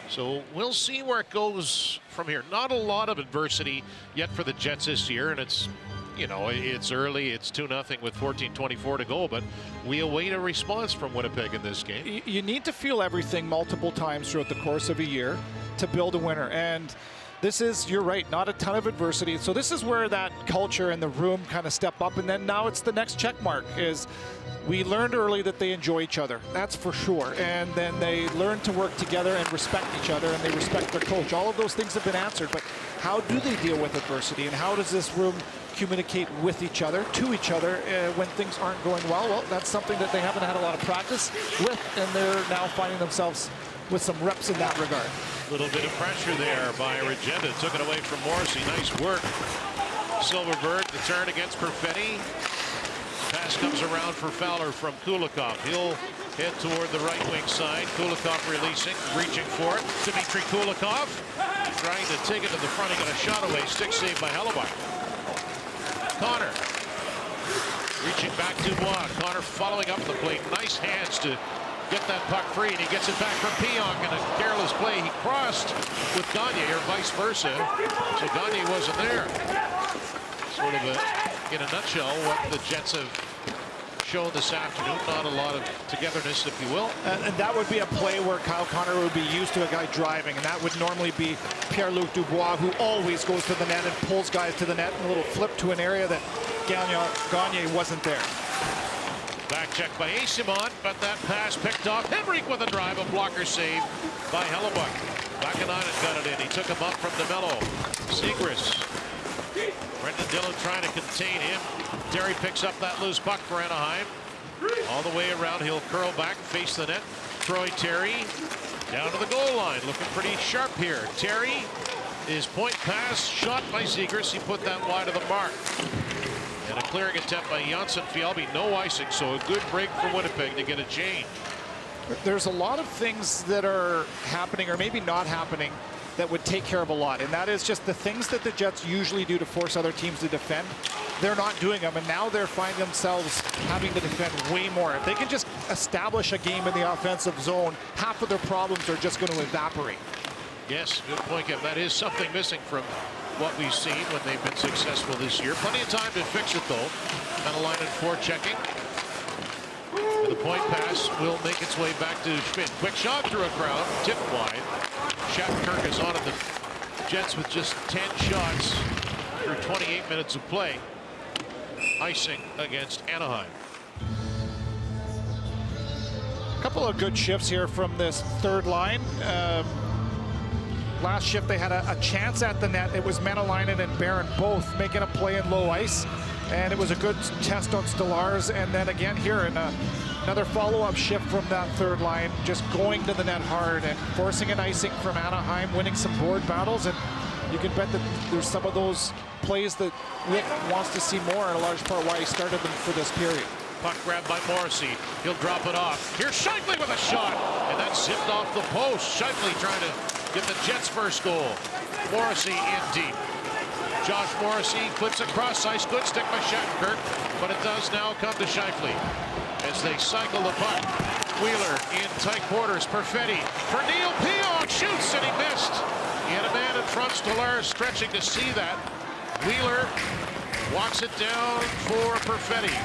So we'll see where it goes from here. Not a lot of adversity yet for the Jets this year, and it's, you know, it's early. It's 2-0 with 14:24 to go, but we await a response from Winnipeg in this game. You need to feel everything multiple times throughout the course of a year to build a winner. And this is, you're right, not a ton of adversity. So this is where that culture and the room kind of step up. And then now it's the next check mark is we learned early that they enjoy each other. That's for sure. And then they learn to work together and respect each other, and they respect their coach. All of those things have been answered. But how do they deal with adversity? And how does this room communicate with each other, to each other, when things aren't going well? Well, that's something that they haven't had a lot of practice with, and they're now finding themselves with some reps in that regard. A little bit of pressure there by Regenda. Took it away from Morrissey. Nice work. Silverberg, the turn against Perfetti. Pass comes around for Fowler from Kulikov. He'll head toward the right wing side. Kulikov releasing, reaching for it. Dmitry Kulikov trying to take it to the front. He got a shot away. Stick saved by Hellebuck. Connor reaching back to Dubois. Connor following up the plate. Nice hands to get that puck free, and he gets it back from Pionk in a careless play. He crossed with Gagne, or vice versa. So Gagne wasn't there. Sort of in a nutshell, what the Jets have shown this afternoon. Not a lot of togetherness, if you will. And that would be a play where Kyle Connor would be used to a guy driving, and that would normally be Pierre-Luc Dubois, who always goes to the net and pulls guys to the net, and a little flip to an area that Gagne wasn't there. Back check by Eyssimont, but that pass picked off. Henrik with a drive, a blocker save by Hellebuck. Vakanainen got it in. He took him up from DeMello. Zegras. Brendan Dillon trying to contain him. Terry picks up that loose puck for Anaheim. All the way around, he'll curl back, face the net. Troy Terry down to the goal line, looking pretty sharp here. Terry, his point pass, shot by Zegras. He put that wide of the mark. And a clearing attempt by Janssen Fjällby. No icing, so a good break for Winnipeg to get a change. There's a lot of things that are happening, or maybe not happening, that would take care of a lot. And that is just the things that the Jets usually do to force other teams to defend. They're not doing them, and now they're finding themselves having to defend way more. If they can just establish a game in the offensive zone, half of their problems are just going to evaporate. Yes, good point, Kevin. That is something missing from what we've seen when they've been successful this year. Plenty of time to fix it, though. Line and forechecking. The point pass will make its way back to Schmidt. Quick shot through a crowd, tipped wide. Shattenkirk is on it. The Jets with just 10 shots through 28 minutes of play. Icing against Anaheim. A couple of good shifts here from this third line. Last shift they had a chance at the net. It was Menelainen and Barron both making a play in low ice, and it was a good test on Stolarz. And then again here in another follow-up shift from that third line, just going to the net hard and forcing an icing from Anaheim, winning some board battles. And you can bet that there's some of those plays that Rick wants to see more, in a large part why he started them for this period. Puck grabbed by Morrissey. He'll drop it off. Here's Scheifele with a shot, and that's zipped off the post. Scheifele trying to get the Jets' first goal. Morrissey in deep. Josh Morrissey clips across ice. Good stick by Shattenkirk, but it does now come to Scheifele as they cycle the puck. Wheeler in tight quarters. Perfetti for Neil Pionk. Shoots, and he missed. He had a man in front. Stolarz stretching to see that. Wheeler walks it down for Perfetti.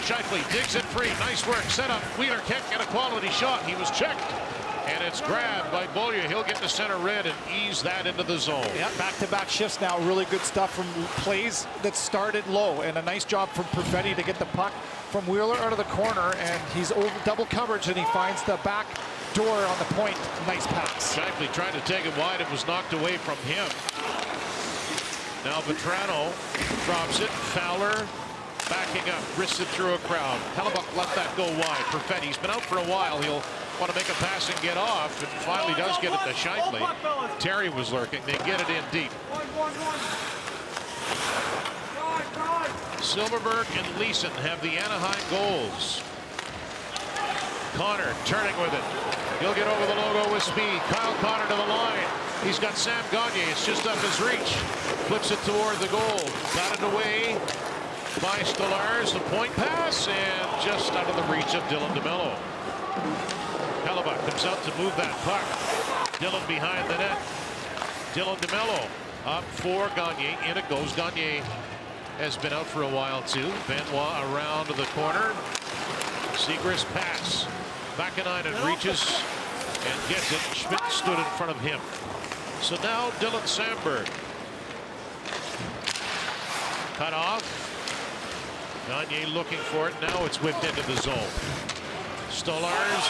Scheifele digs it free. Nice work. Set up. Wheeler can't get a quality shot. He was checked. And it's grabbed by Beaulieu. He'll get to center red and ease that into the zone. Yeah, back-to-back shifts now. Really good stuff from plays that started low. And a nice job from Perfetti to get the puck from Wheeler out of the corner. And he's over double coverage, and he finds the back door on the point. Nice pass. Scheifele tried to take it wide. It was knocked away from him. Now Vetrano drops it. Fowler backing up, wrists it through a crowd. Hellebuck let that go wide. Perfetti's been out for a while. He'll want to make a pass and get off, and finally does get it to Shifley. Terry was lurking. They get it in deep. Silverberg and Leeson have the Anaheim goals. Connor turning with it. He'll get over the logo with speed. Kyle Connor to the line. He's got Sam Gagner. It's just up his reach. Flips it toward the goal. Batted away by Stolarz. The point pass, and just out of the reach of Dylan DeMello. Hellebuck comes out to move that puck. Dylan behind the net. Dylan DeMello up for Gagner. In it goes. Gagner has been out for a while too. Benoit around the corner. Segrist pass. Vakanainen reaches and gets it. Schmidt stood in front of him. So now Dylan Samberg. Cut off. Gagner looking for it. Now it's whipped into the zone. Stolarz,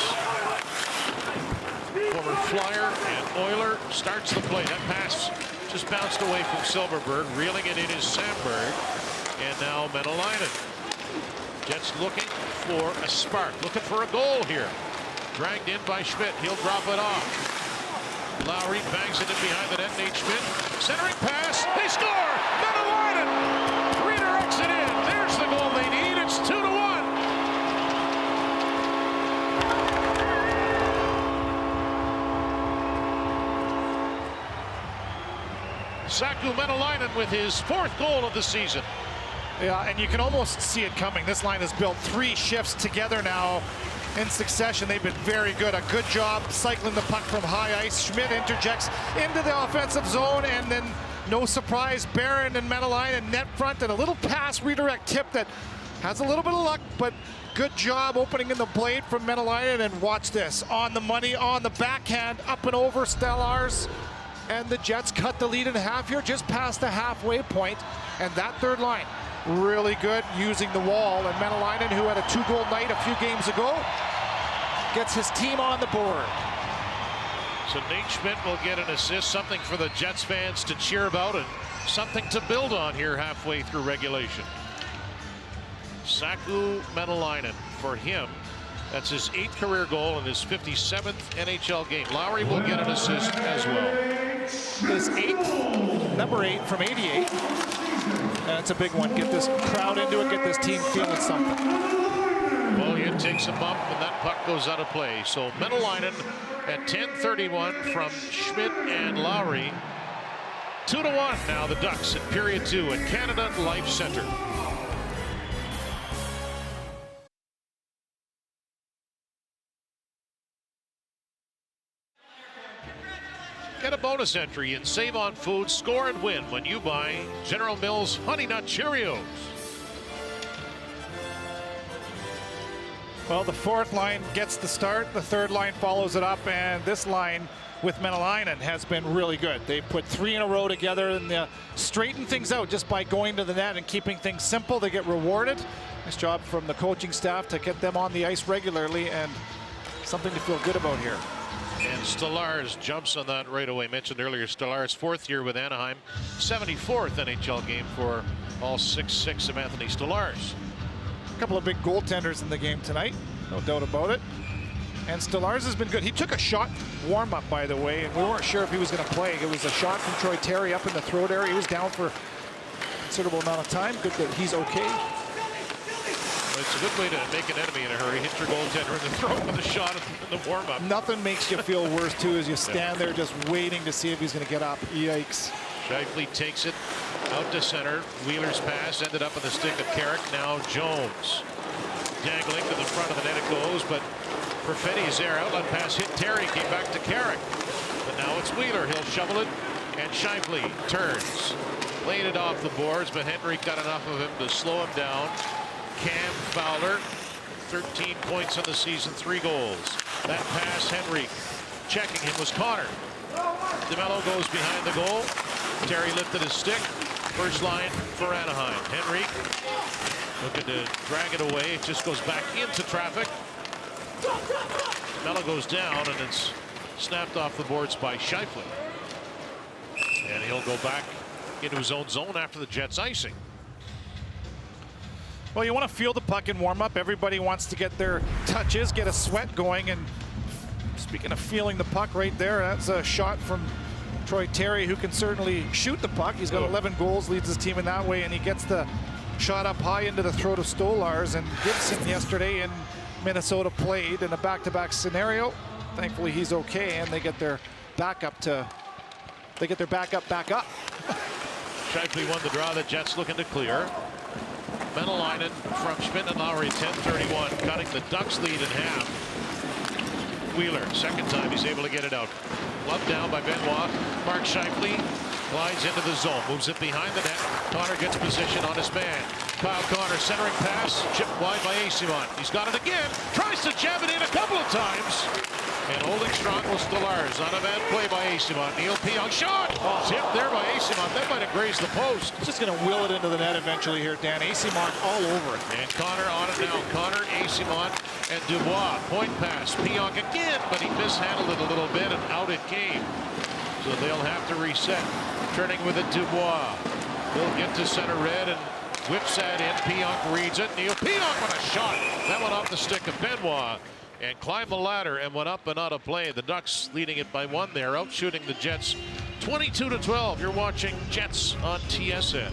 former Flyer and Oiler, starts the play. That pass just bounced away from Silverberg. Reeling it in is Samberg. And now Menelainen. Jets looking for a spark. Looking for a goal here. Dragged in by Schmidt. He'll drop it off. Lowry bangs it in behind the net. Nate Schmidt. Centering pass. They score! Menelainen redirects it in. There's the goal they need. It's 2-1. Saku Menelainen with his 4th goal of the season. Yeah, and you can almost see it coming. This line has built 3 shifts together now in succession. They've been very good. A good job cycling the puck from high ice. Schmidt interjects into the offensive zone, and then no surprise, Barron and Menelainen net front, and a little pass redirect tip that has a little bit of luck, but good job opening in the blade from Menelainen. And watch this, on the money, on the backhand, up and over Stolarz. And the Jets cut the lead in half here, just past the halfway point. And that third line, really good using the wall. And Menelainen, who had a 2-goal night a few games ago, gets his team on the board. So Nate Schmidt will get an assist, something for the Jets fans to cheer about and something to build on here halfway through regulation. Saku Menelainen, for him, that's his 8th career goal and his 57th NHL game. Lowry will get an assist as well. His 8th, number 8 from 88. That's a big one. Get this crowd into it, get this team feeling something. Bullion takes a bump, and that puck goes out of play. So Menelainen at 10:31 from Schmidt and Lowry. 2-1 now, the Ducks at period 2 at Canada Life Center. Get a bonus entry and save on food, score and win when you buy General Mills Honey Nut Cheerios. Well, the 4th line gets the start, the 3rd line follows it up, and this line with Menelainen has been really good. They put 3 in a row together and straighten things out just by going to the net and keeping things simple. They get rewarded. Nice job from the coaching staff to get them on the ice regularly, and something to feel good about here. And Stolarz jumps on that right away. Mentioned earlier, Stolarz 4th year with Anaheim, 74th NHL game for all 6'6" of Anthony Stolarz. A couple of big goaltenders in the game tonight, no doubt about it. And Stolarz has been good. He took a shot warm-up, by the way, and we weren't sure if he was going to play. It was a shot from Troy Terry up in the throat area. He was down for a considerable amount of time. Good that he's okay. It's a good way to make an enemy in a hurry. Hit your goaltender in the throat with a shot in the warm-up. Nothing makes you feel worse, too, as you stand there just waiting to see if he's going to get up. Yikes. Shifley takes it out to center. Wheeler's pass ended up on the stick of Carrick. Now Jones. Dangling to the front of the net it goes, but Perfetti is there. Outlet pass hit Terry. Came back to Carrick. But now it's Wheeler. He'll shovel it. And Shifley turns. Laid it off the boards, but Henry got enough of him to slow him down. Cam Fowler, 13 points in the season, 3 goals. That pass, Henry checking him was Connor. DeMello goes behind the goal. Terry lifted his stick. First line for Anaheim. Henry looking to drag it away. It just goes back into traffic. DeMello goes down, and it's snapped off the boards by Shifley. And he'll go back into his own zone after the Jets icing. Well, you want to feel the puck in warm-up. Everybody wants to get their touches, get a sweat going. And speaking of feeling the puck right there, that's a shot from Troy Terry, who can certainly shoot the puck. He's got 11 goals, leads his team in that way, and he gets the shot up high into the throat of Stolarz. And Gibson yesterday in Minnesota played in a back-to-back scenario. Thankfully, he's okay, and they get their backup back up. Shifley won the draw. The Jets looking to clear. Menelainen from Schmidt and Lowry, 10:31, cutting the Ducks lead in half. Wheeler, second time he's able to get it out. Glove down by Benoit. Mark Shifley glides into the zone, moves it behind the net. Connor gets position on his man. Kyle Connor centering pass, chipped wide by Eyssimont. He's got it again, tries to jab it in a couple of times. And holding strong was Stolarz. Not a bad play by Eyssimont. Neil Pionk shot! Tipped there by Eyssimont. That might have grazed the post. He's just going to will it into the net eventually here, Dan. Eyssimont all over it. And Connor on it now. Connor, Eyssimont, and Dubois. Point pass. Pionk again, but he mishandled it a little bit, and out it came. So they'll have to reset. Turning with it, Dubois. He'll get to center red and whips that in. Pionk reads it. Neil Pionk with a shot. That went off the stick of Benoit. And climbed the ladder and went up and out of play. The Ducks leading it by 1 there, out shooting the Jets 22-12. You're watching Jets on TSN.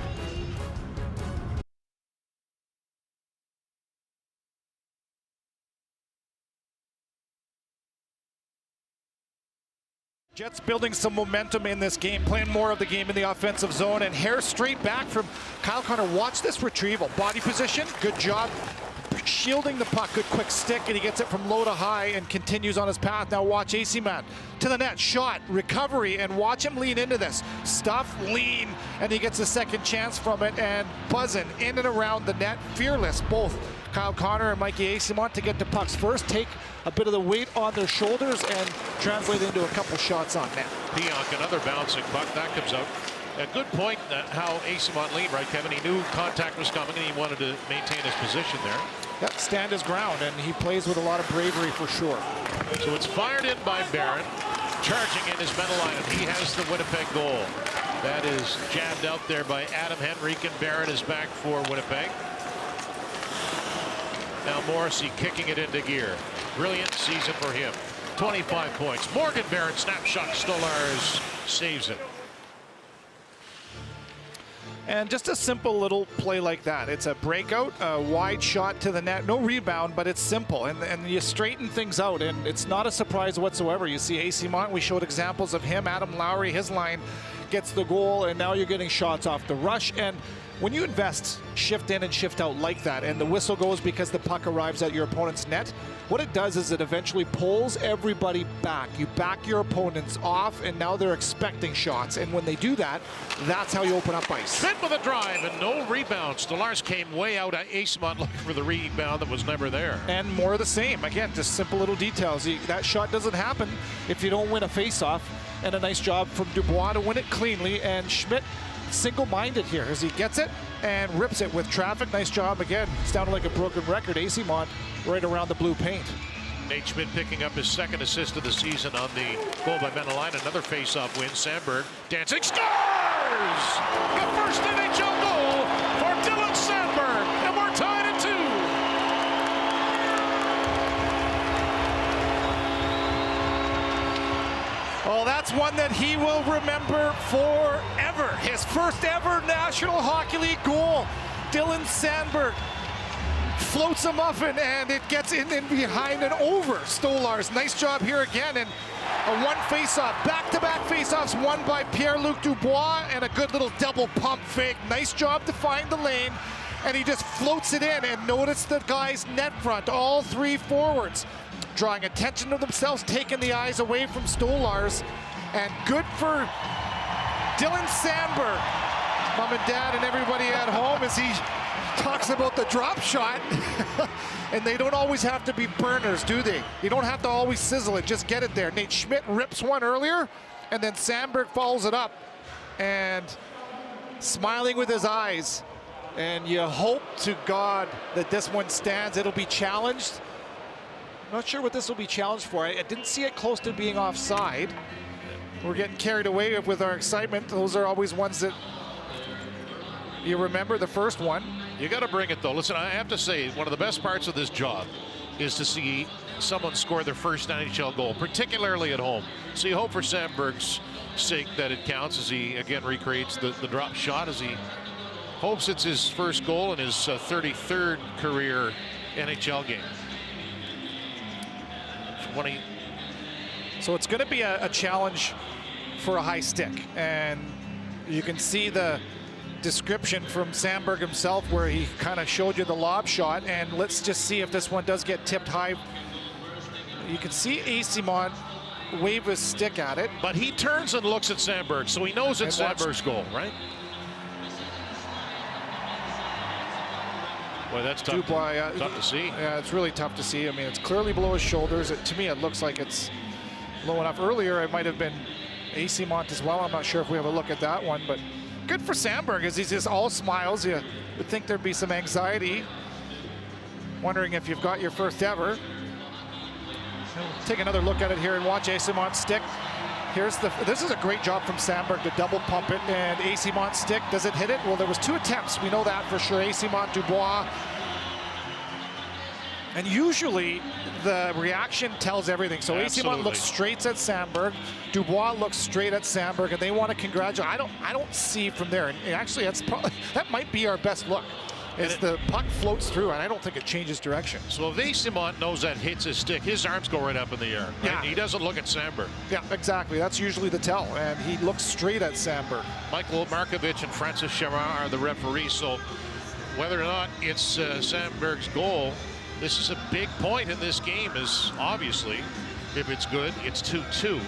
Jets building some momentum in this game, playing more of the game in the offensive zone, and hair straight back from Kyle Connor. Watch this retrieval. Body position, good job. Shielding the puck, good quick stick, and he gets it from low to high and continues on his path. Now watch Eyssimont to the net, shot, recovery, and watch him lean into this. Stuff, lean, and he gets a second chance from it, and buzzing in and around the net, fearless, both Kyle Connor and Mikey Eyssimont to get to pucks first, take a bit of the weight on their shoulders, and translate into a couple shots on net. Pionk, another bouncing puck, that comes out. A good point how Eyssimont leaned, right, Kevin? He knew contact was coming and he wanted to maintain his position there. Yep, stand his ground, and he plays with a lot of bravery for sure. So it's fired in by Barron. Charging in is Menelainen. He has the Winnipeg goal. That is jabbed out there by Adam Henrique, and Barron is back for Winnipeg. Now Morrissey kicking it into gear. Brilliant season for him. 25 points. Morgan Barron snapshot. Stolarz saves it. And just a simple little play like that. It's a breakout, a wide shot to the net, no rebound, but it's simple. And you straighten things out, and it's not a surprise whatsoever. You see Eyssimont, we showed examples of him. Adam Lowry, his line gets the goal, and now you're getting shots off the rush. And when you invest shift in and shift out like that, and the whistle goes because the puck arrives at your opponent's net, what it does is it eventually pulls everybody back. You back your opponents off, and now they're expecting shots. And when they do that, that's how you open up ice. Schmidt with a drive and no rebound. Stolarz came way out at Eyssimont looking for the rebound that was never there. And more of the same. Again, just simple little details. That shot doesn't happen if you don't win a faceoff. And a nice job from Dubois to win it cleanly. And Schmidt single-minded here as he gets it and rips it with traffic. Nice job again. It's down like a broken record. Eyssimont right around the blue paint. Nate Schmidt picking up his second assist of the season on the goal by Menelainen. Another face-off win. Sandberg dancing, scores! The first NHL goal for Dylan Sandberg, and we're tied at 2. Oh, that's one that he will remember forever. His first ever National Hockey League goal. Dylan Sandberg floats a muffin, and it gets in and behind and over Stolarz. Nice job here again, and a one face-off. Back-to-back face-offs won by Pierre-Luc Dubois, and a good little double pump fake. Nice job to find the lane, and he just floats it in, and notice the guy's net front, all three forwards, drawing attention to themselves, taking the eyes away from Stolarz, and good for Dylan Sandberg. Mom and Dad and everybody at home as he talks about the drop shot. And they don't always have to be burners, do they? You don't have to always sizzle it, just get it there. Nate Schmidt rips one earlier, and then Sandberg follows it up, and smiling with his eyes. And you hope to God that this one stands. It'll be challenged. Not sure what this will be challenged for. I didn't see it close to being offside. We're getting carried away with our excitement. Those are always ones that You remember the first one. You got to bring it, though. Listen, I have to say, one of the best parts of this job is to see someone score their first NHL goal, particularly at home. So you hope for Sandberg's sake that it counts as he, again, recreates the drop shot, as he hopes it's his first goal in his 33rd career NHL game. So it's going to be a challenge for a high stick. And you can see the description from Sandberg himself where he kind of showed you the lob shot. And let's just see if this one does get tipped high. You can see Eyssimont wave his stick at it. But he turns and looks at Sandberg, so he knows it's Sandberg's goal, right? Boy, that's tough, Dubois, tough to see. Yeah, it's really tough to see. I mean, it's clearly below his shoulders. To me, it looks like it's low enough. Earlier, it might have been Eyssimont as well. I'm not sure if we have a look at that one, but good for Sandberg as he's just all smiles. You would think there'd be some anxiety, wondering if you've got your first ever. We'll take another look at it here and watch Eysimont's stick. This is a great job from Sandberg to double pump it, and Eysimont's stick, does it hit it? Well, there was 2 attempts. We know that for sure. Eyssimont, Dubois. And usually the reaction tells everything. So Eyssimont looks straight at Sandberg. Dubois looks straight at Sandberg, and they want to congratulate. I don't see from there. And actually, that might be our best look. As the puck floats through, and I don't think it changes direction. So if Eyssimont knows that hits his stick, his arms go right up in the air. Right? Yeah. He doesn't look at Sandberg. Yeah, exactly. That's usually the tell, and he looks straight at Sandberg. Michael Markovich and Francis Charron are the referees, so whether or not it's Sandberg's goal, this is a big point in this game, is obviously, if it's good, it's 2-2.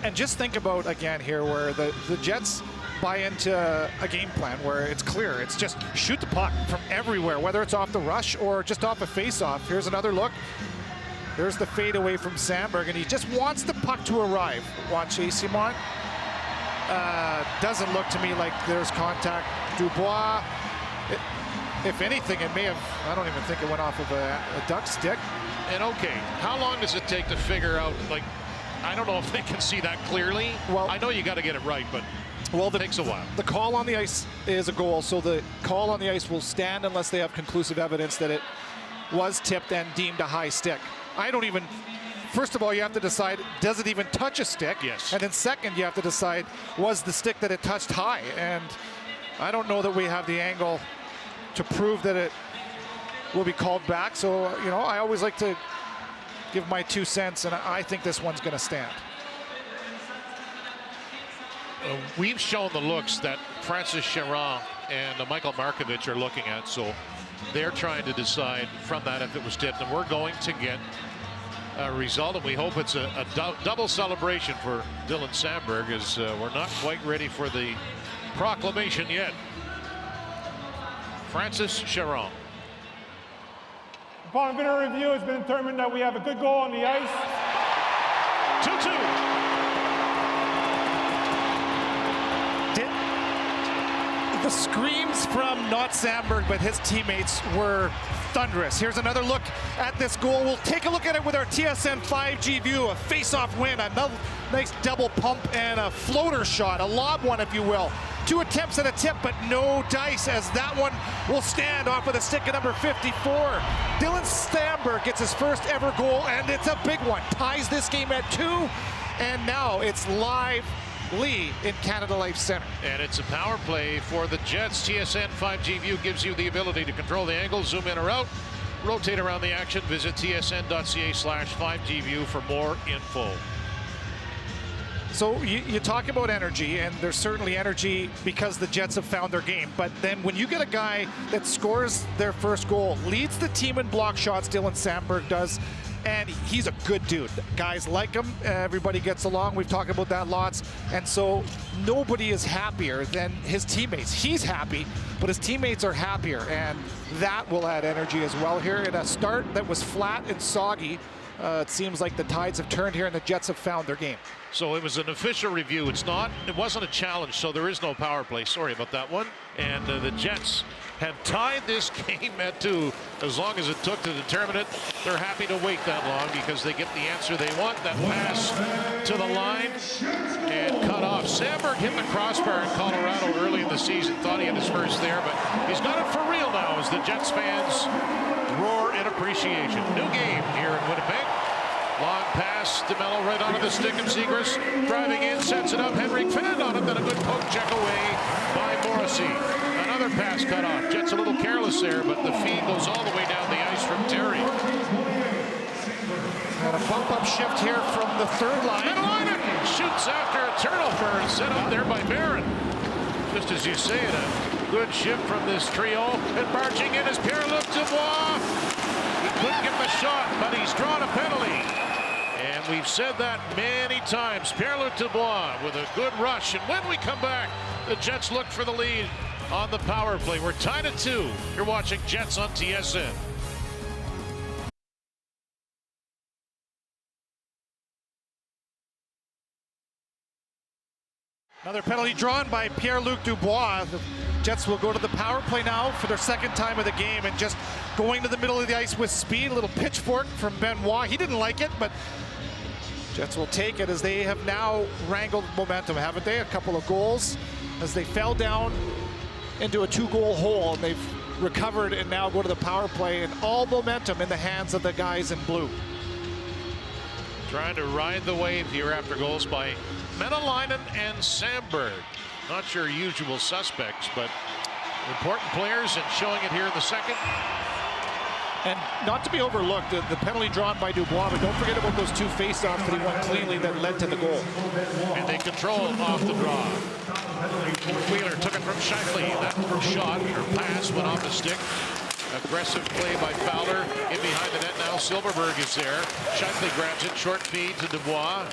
And just think about, again, here, where the Jets buy into a game plan where it's clear. It's just shoot the puck from everywhere, whether it's off the rush or just off a face-off. Here's another look. There's the fade away from Sandberg, and he just wants the puck to arrive. Watch Eyssimont. Doesn't look to me like there's contact. Dubois, if anything, it may have, I don't even think it went off of a duck stick. And okay, how long does it take to figure out, like, I don't know if they can see that clearly. Well, I know you got to get it right, but it takes a while. The call on the ice is a goal, so the call on the ice will stand unless they have conclusive evidence that it was tipped and deemed a high stick. I don't even, first of all, you have to decide, does it even touch a stick? Yes. And then second, you have to decide, was the stick that it touched high? And I don't know that we have the angle to prove that it will be called back. So, you know, I always like to give my 2 cents, and I think this one's going to stand. We've shown the looks that Francis Charron and Michael Markovich are looking at, so they're trying to decide from that if it was tipped, and we're going to get a result, and we hope it's a double celebration for Dylan Sandberg, as we're not quite ready for the proclamation yet. Francis Charron. Upon video review, it's been determined that we have a good goal on the ice. 2-2. The screams from not Sandberg, but his teammates were thunderous. Here's another look at this goal. We'll take a look at it with our TSN 5G view. A face-off win, another nice double pump, and a floater shot, a lob one, if you will. 2 attempts at a tip, but no dice, as that one will stand off of the stick of number 54. Dylan Sandberg gets his first ever goal, and it's a big one. Ties this game at 2, and now it's live Lee in Canada Life Center. And it's a power play for the Jets. TSN 5G view gives you the ability to control the angle, zoom in or out, rotate around the action. Visit tsn.ca/5G view for more info. So you talk about energy, and there's certainly energy because the Jets have found their game. But then when you get a guy that scores their first goal, leads the team in block shots, Dylan Sandberg does, and he's a good dude. Guys like him, everybody gets along. We've talked about that lots. And so nobody is happier than his teammates. He's happy, but his teammates are happier, and that will add energy as well here. In a start that was flat and soggy, it seems like the tides have turned here and the Jets have found their game. So it was an official review. It wasn't a challenge, so there is no power play. Sorry about that one. And the Jets have tied this game at 2. As long as it took to determine it, they're happy to wait that long because they get the answer they want. That pass to the line and cut off. Sandberg hit the crossbar in Colorado early in the season. Thought he had his first there, but he's got it for real now as the Jets fans roar in appreciation. New game here in Winnipeg. Long pass, DeMello right onto the stick of Zegras. Driving in, sets it up. Henrik Finn on it, then a good poke check away by Morrissey. Another pass cut off. Jets a little careless there, but the feed goes all the way down the ice from Terry. And a bump-up shift here from the third line. Middle shoots after a turnover and set up there by Barron. Just as you say it, a good shift from this trio. And marching in is Pierre-Luc Dubois. He couldn't get the shot, but he's drawn a penalty. And we've said that many times. Pierre-Luc Dubois with a good rush. And when we come back, the Jets look for the lead on the power play. We're tied at 2. You're watching Jets on TSN. Another penalty drawn by Pierre-Luc Dubois. The Jets will go to the power play now for their second time of the game, and just going to the middle of the ice with speed. A little pitchfork from Benoit. He didn't like it, but Jets will take it as they have now wrangled momentum, haven't they? A couple of goals as they fell down into a 2-goal hole, and they've recovered and now go to the power play, and all momentum in the hands of the guys in blue. Trying to ride the wave here after goals by Menelainen and Sandberg. Not your usual suspects, but important players, and showing it here in the second. And not to be overlooked, the penalty drawn by Dubois, but don't forget about those 2 face-offs that he won cleanly that led to the goal. And they control off the draw. Wheeler took it from Shifley. That shot or pass went off the stick. Aggressive play by Fowler. In behind the net now, Silverberg is there. Shifley grabs it, short feed to Dubois.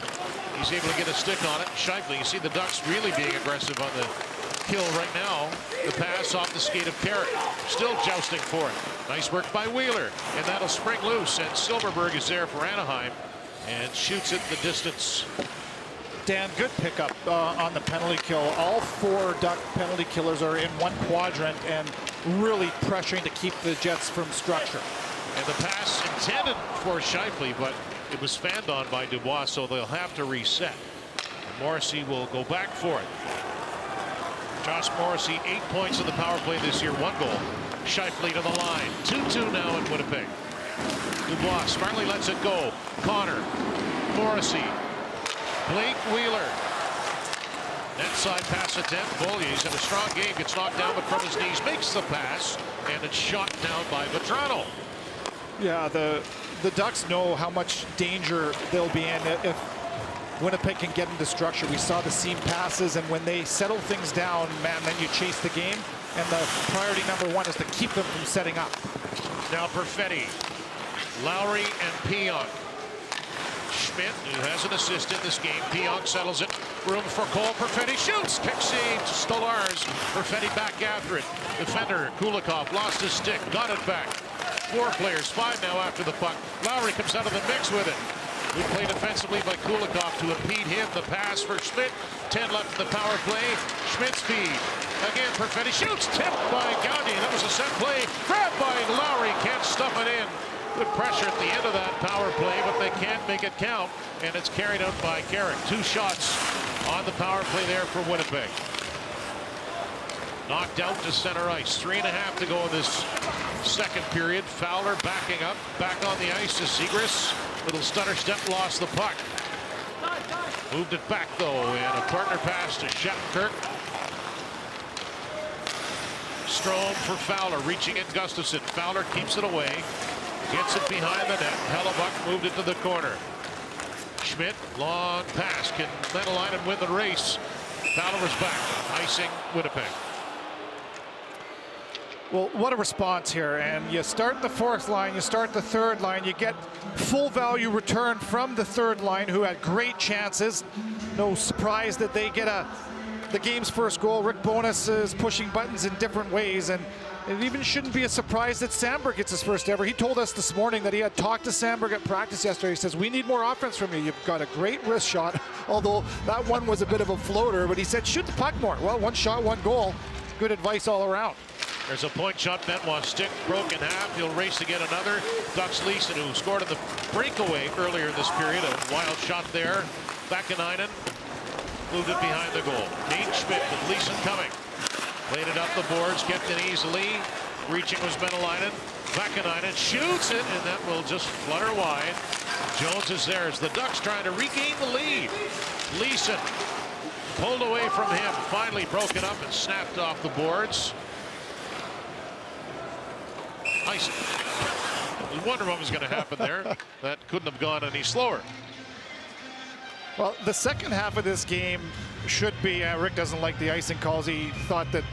He's able to get a stick on it. Shifley, you see the Ducks really being aggressive on the kill right now. The pass off the skate of Carrick. Still jousting for it. Nice work by Wheeler. And that'll spring loose. And Silverberg is there for Anaheim and shoots it the distance. Dan, good pickup on the penalty kill. All 4 Duck penalty killers are in one quadrant and really pressuring to keep the Jets from structure. And the pass intended for Shifley, but it was fanned on by Dubois, so they'll have to reset. And Morrissey will go back for it. Josh Morrissey, 8 points in the power play this year, 1 goal. Shifley to the line. 2-2 now in Winnipeg. Dubois smartly lets it go. Connor, Morrissey, Blake Wheeler. Net side pass attempt. Beaulieu, he's had a strong game. Gets knocked down, but from his knees makes the pass, and it's shot down by Vetrano. Yeah, the Ducks know how much danger they'll be in if Winnipeg can get into structure. We saw the seam passes, and when they settle things down, man, then you chase the game. And the priority number 1 is to keep them from setting up. Now Perfetti, Lowry, and Pionk. Schmidt, who has an assist in this game. Pionk settles it. Room for Cole. Perfetti shoots. Kick save to Stolarz. Perfetti back after it. Defender Kulikov lost his stick. Got it back. 4 players, 5 now after the puck. Lowry comes out of the mix with it. Good play defensively by Kulikov to impede him. The pass for Schmidt. 10 left in the power play. Schmidt's feed. Again, Perfetti shoots. Tipped by Gaudier. That was a set play. Grabbed by Lowry. Can't stuff it in. Good pressure at the end of that power play, but they can't make it count. And it's carried out by Carrick. 2 shots on the power play there for Winnipeg. Knocked out to center ice. 3.5 to go in this second period. Fowler backing up. Back on the ice to Zegras. Little stutter step, lost the puck. Moved it back, though, and a partner pass to Shattenkirk. Strome for Fowler, reaching at Gustafsson. Fowler keeps it away. Gets it behind the net. Hellebuck moved it to the corner. Schmidt, long pass. Can Menelainen win the race? Fowler is back. Icing Winnipeg. Well, what a response here. And you start the 4th line, you start the 3rd line, you get full value return from the 3rd line, who had great chances. No surprise that they get the game's first goal. Rick Bowness is pushing buttons in different ways, and it even shouldn't be a surprise that Sandberg gets his first ever. He told us this morning that he had talked to Sandberg at practice yesterday. He says, we need more offense from you. You've got a great wrist shot, although that one was a bit of a floater, but he said, shoot the puck more. Well, 1 shot, 1 goal. Good advice all around. There's a point shot. Benoit stick broke in half. He'll race to get another. Ducks Leeson, who scored in the breakaway earlier in this period. A wild shot there. Vakanainen moved it behind the goal. Nate Schmidt with Leeson coming. Played it up the boards, kept it easily. Reaching was Venäläinen. Vakanainen shoots it, and that will just flutter wide. Jones is there as the Ducks trying to regain the lead. Leeson pulled away from him, finally broken up and snapped off the boards. I wonder what was going to happen there. That couldn't have gone any slower. Well, the second half of this game should be, Rick doesn't like the icing calls. He thought that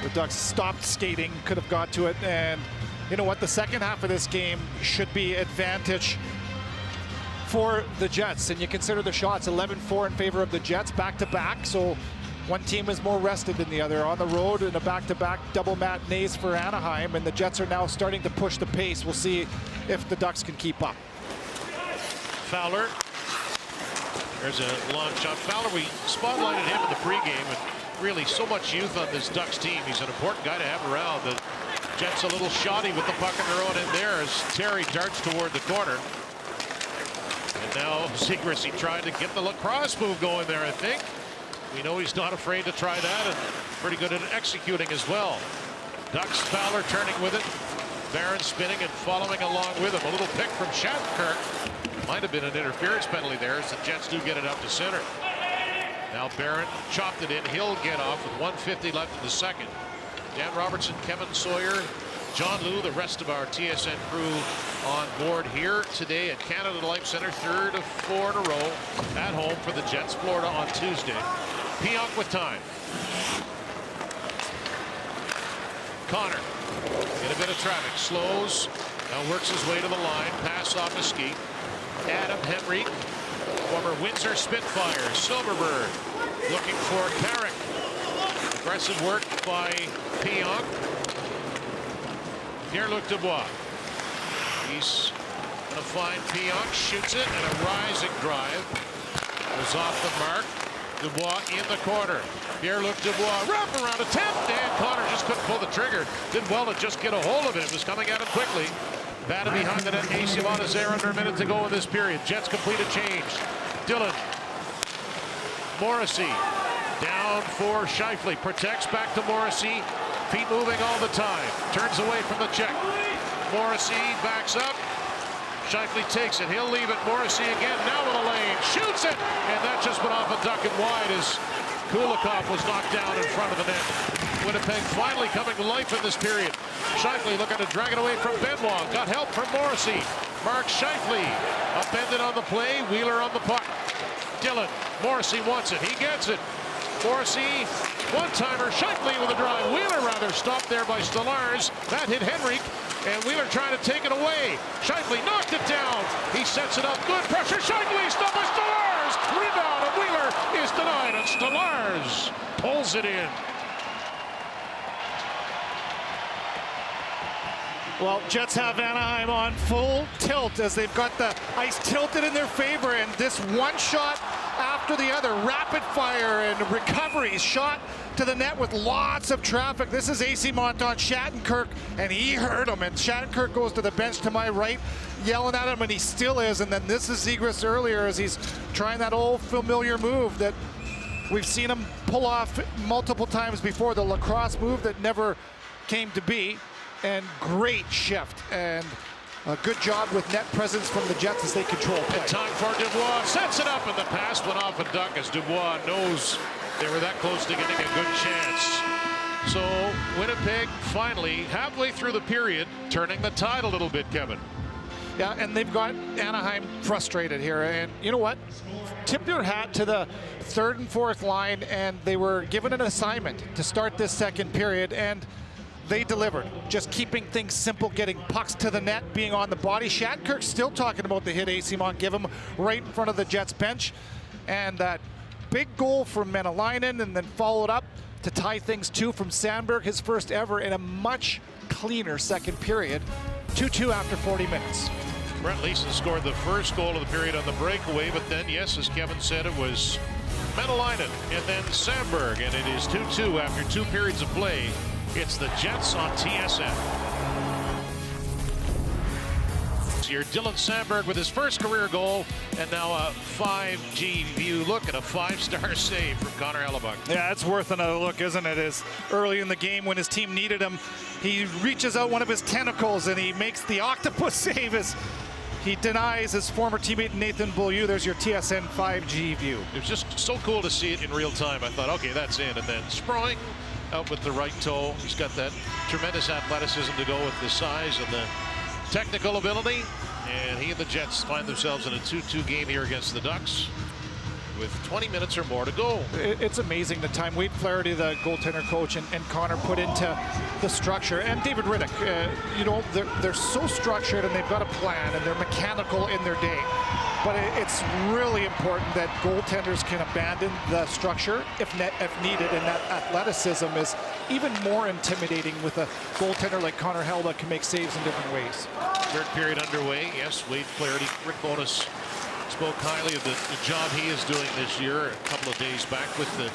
the Ducks stopped skating, could have got to it. And you know what? The second half of this game should be advantage for the Jets. And you consider the shots 11-4 in favor of the Jets back-to-back. So one team is more rested than the other. On the road in a back-to-back double matinees for Anaheim. And the Jets are now starting to push the pace. We'll see if the Ducks can keep up. Fowler. There's a long shot. Fowler, we spotlighted him in the pregame, and really so much youth on this Ducks team. He's an important guy to have around. The Jets a little shoddy with the puck in their own end there as Terry darts toward the corner. And now Zegras, he tried to get the lacrosse move going there, I think. We know he's not afraid to try that, and pretty good at executing as well. Ducks, Fowler turning with it. Barron spinning and following along with him. A little pick from Shattenkirk. Might have been an interference penalty there as the Jets do get it up to center. Now Barron chopped it in. He'll get off with 1:50 left in the second. Dan Robertson, Kevin Sawyer, John Liu, the rest of our TSN crew on board here today at Canada Life Center. Third of 4 in a row at home for the Jets. Florida on Tuesday. Pionk with time. Connor in a bit of traffic. Slows. Now works his way to the line. Pass off Mesquite. Adam Henrique, former Windsor Spitfire. Silverberg looking for Carrick. Aggressive work by Pionk. Pierre-Luc Dubois. He's going to find Pionk. Shoots it, and a rising drive was off the mark. Dubois in the corner. Pierre-Luc Dubois, wraparound attempt, and Connor just couldn't pull the trigger. Did well to just get a hold of it. It was coming at him quickly. Batted behind the net. Esimon is there under a minute to go in this period. Jets complete a change. Dillon. Morrissey. Down for Scheifele. Protects back to Morrissey. Feet moving all the time. Turns away from the check. Morrissey backs up. Scheifele takes it. He'll leave it. Morrissey again. Now with a lane. Shoots it. And that just went off a duck and wide as Kulikov was knocked down in front of the net. Winnipeg finally coming to life in this period. Scheifele looking to drag it away from Benoit. Got help from Morrissey. Mark Scheifele upended on the play. Wheeler on the puck. Dillon. Morrissey wants it. He gets it. Morrissey, one-timer. Scheifele with a drive. Wheeler rather stopped there by Stolarz. That hit Henrique. And Wheeler trying to take it away. Scheifele knocked it down. He sets it up. Good pressure. Scheifele stopped by Stolarz. Rebound, and Wheeler is denied. And Stolarz pulls it in. Well, Jets have Anaheim on full tilt as they've got the ice tilted in their favor, and this one shot after the other, rapid fire and recoveries, shot to the net with lots of traffic. This is Esimon on Shattenkirk, and he hurt him, and Shattenkirk goes to the bench to my right, yelling at him, and he still is. And then this is Zegras earlier as he's trying that old familiar move that we've seen him pull off multiple times before, the lacrosse move that never came to be. And great shift and a good job with net presence from the Jets as they control play. And time for Dubois. Sets it up, and the pass went off a duck as Dubois knows they were that close to getting a good chance. So Winnipeg finally, halfway through the period, turning the tide a little bit, Kevin. Yeah, and they've got Anaheim frustrated here. And you know what? Tip your hat to the third and fourth line, and they were given an assignment to start this second period, and they delivered. Just keeping things simple, getting pucks to the net, being on the body. Shattenkirk's still talking about the hit Esimon give him right in front of the Jets bench. And that big goal from Venäläinen, and then followed up to tie things 2 from Sandberg, his first ever in a much cleaner second period. 2-2 after 40 minutes. Brent Leeson scored the first goal of the period on the breakaway, but then, yes, as Kevin said, it was Menelainen, and then Sandberg, and it is 2-2 after 2 periods of play. It's the Jets on TSN. Here, Dylan Sandberg with his first career goal, and now a 5G view look at a 5-star save from Connor Hellebuck. Yeah, it's worth another look, isn't it? As early in the game when his team needed him, he reaches out one of his tentacles and he makes the octopus save as he denies his former teammate Nathan Beaulieu. There's your TSN 5G view. It was just so cool to see it in real time. I thought, okay, that's in, and then Sproing out with the right toe. He's got that tremendous athleticism to go with the size and the technical ability, and he and the Jets find themselves in a 2-2 game here against the Ducks with 20 minutes or more to go. It's amazing the time Wade Flaherty, the goaltender coach, and Connor put into the structure, and David Riddick. You know, they're so structured and they've got a plan and they're mechanical in their day. But it's really important that goaltenders can abandon the structure if needed, and that athleticism is even more intimidating with a goaltender like Connor Hellebuck can make saves in different ways. Third period underway. Yes, Wade Flaherty, Rick Bowness spoke highly of the job he is doing this year a couple of days back with the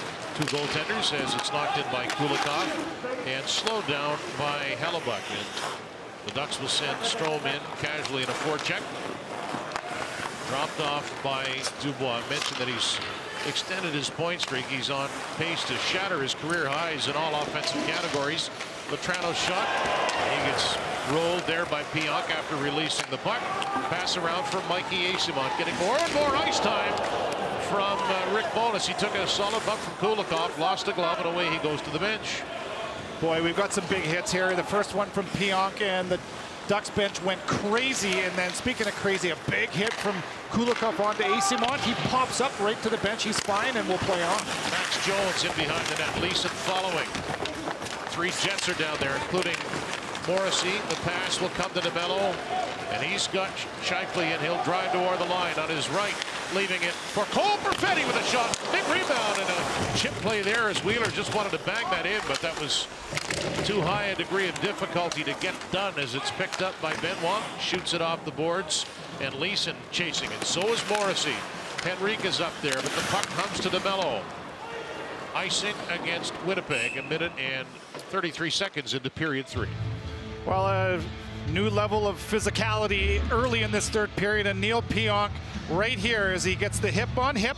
2 goaltenders, as it's knocked in by Kulikov and slowed down by Hellebuck. And the Ducks will send Strome in casually in a forecheck. Dropped off by Dubois. I mentioned that he's extended his point streak. He's on pace to shatter his career highs in all offensive categories. Letrano's shot. He gets rolled there by Pionk after releasing the puck. Pass around for Mikey Eyssimont, getting more and more ice time from Rick Bowness. He took a solid buck from Kulikov, lost a glove, and away he goes to the bench. Boy, we've got some big hits here. The first one from Pionk, and the Ducks bench went crazy. And then, speaking of crazy, a big hit from Kulikov onto Eyssimont. He pops up right to the bench. He's fine, and we'll play on. Max Jones in behind the net. Leeson following. 3 Jets are down there, including Morrissey. The pass will come to DeMello, and he's got Scheifele, and he'll drive toward the line on his right, leaving it for Cole Perfetti with a shot. Big rebound and a chip play there as Wheeler just wanted to bang that in, but that was too high a degree of difficulty to get done as it's picked up by Benoit. Shoots it off the boards, and Leeson chasing it. So is Morrissey. Henrique is up there, but the puck comes to DeMello. Icing against Winnipeg, a minute and 33 seconds into period 3. Well, a new level of physicality early in this third period, and Neil Pionk right here as he gets the hip on hip,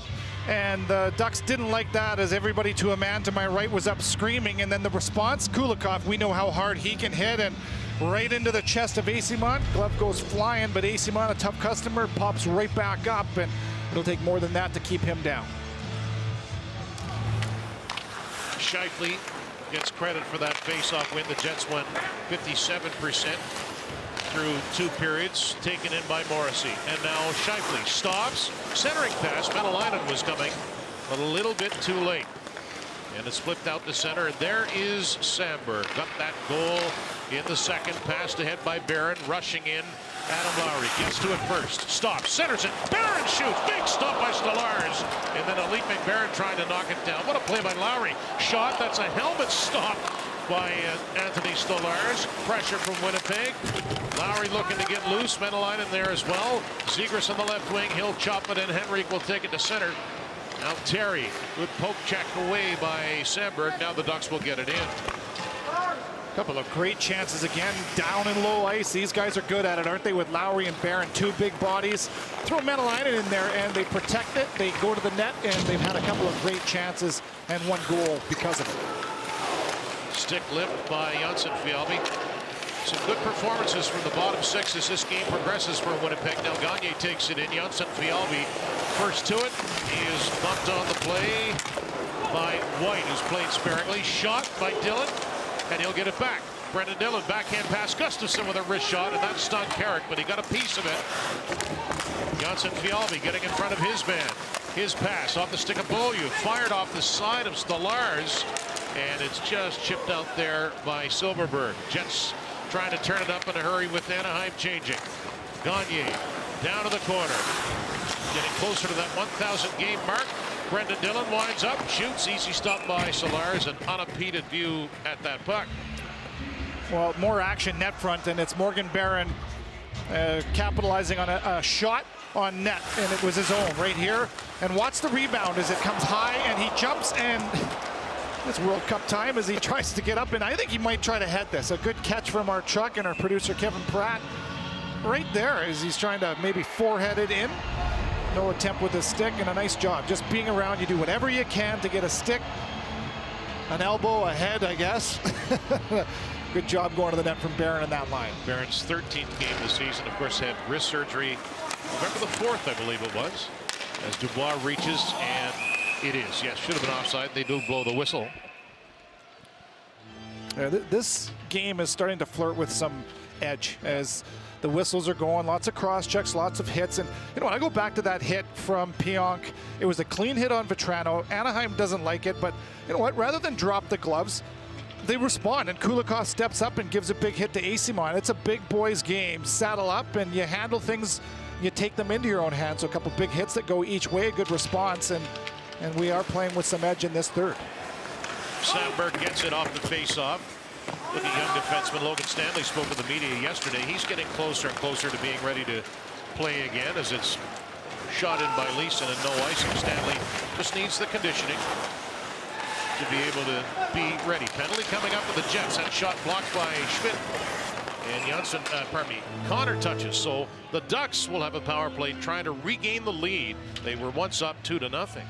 and the Ducks didn't like that as everybody to a man to my right was up screaming, and then the response, Kulikov, we know how hard he can hit, and right into the chest of Eyssimont. Glove goes flying, but Eyssimont, a tough customer, pops right back up, and it'll take more than that to keep him down. Scheifele gets credit for that face-off win. The Jets won 57% through 2 periods, taken in by Morrissey. And now Scheifele stops, centering pass. Menelainen was coming a little bit too late. And it's flipped out to center, and there is Sandberg. Got that goal in the second. Passed ahead by Barron, rushing in. Adam Lowry gets to it first. Stops, centers it. Barron shoots. Big stop by Stolarz. And then a leaping Barron trying to knock it down. What a play by Lowry. Shot. That's a helmet stop by Anthony Stolarz. Pressure from Winnipeg. Lowry looking to get loose. Menelainen there as well. Zegras on the left wing. He'll chop it, and Henrique will take it to center. Now Terry, good poke check away by Sandberg. Now the Ducks will get it in. Couple of great chances again, down and low ice. These guys are good at it, aren't they, with Lowry and Barron, 2 big bodies. Throw Menelainen in there, and they protect it. They go to the net, and they've had a couple of great chances and 1 goal because of it. Stick lift by Janssen-Fjällby. Some good performances from the bottom 6 as this game progresses for Winnipeg. Now Gagne takes it in. Janssen-Fjällby first to it. He is bumped on the play by White, who's played sparingly. Shot by Dillon, and he'll get it back. Brendan Dillon, backhand pass. Gustafsson with a wrist shot, and that stung Carrick, but he got a piece of it. Janssen-Fjällby getting in front of his man. His pass off the stick of Beaulieu, fired off the side of Stolarz, and it's just chipped out there by Silverberg. Jets trying to turn it up in a hurry with Anaheim changing. Gagne down to the corner, getting closer to that 1,000 game mark. Brendan Dillon winds up, shoots, easy stop by Stolarz, an unimpeded view at that puck. Well, more action net front, and it's Morgan Barron capitalizing on a shot on net, and it was his own right here. And watch the rebound as it comes high, and he jumps, and it's World Cup time as he tries to get up, and I think he might try to head this. A good catch from our Chuck and our producer Kevin Pratt right there as he's trying to maybe forehead it in. No attempt with a stick, and a nice job. Just being around, you do whatever you can to get a stick, an elbow, a head, I guess. Good job going to the net from Barron in that line. Barron's 13th game this season, of course, had wrist surgery November the 4th, I believe it was, as Dubois reaches, and it is. Yes, should have been offside. They do blow the whistle. This game is starting to flirt with some edge as the whistles are going, lots of cross checks, lots of hits. And you know, when I go back to that hit from Pionk, it was a clean hit on Vetrano. Anaheim doesn't like it, but you know what? Rather than drop the gloves, they respond, and Kulikov steps up and gives a big hit to Asimon. It's a big boys game. Saddle up and you handle things, you take them into your own hands. So a couple big hits that go each way, a good response, and we are playing with some edge in this third. Sandberg gets it off the face-off. With the young defenseman, Logan Stanley spoke with the media yesterday. He's getting closer and closer to being ready to play again as it's shot in by Leeson and no icing. Stanley just needs the conditioning to be able to be ready. Penalty coming up with the Jets. That shot blocked by Schmidt. And Janssen, Connor touches. So the Ducks will have a power play trying to regain the lead. They were once up 2-0.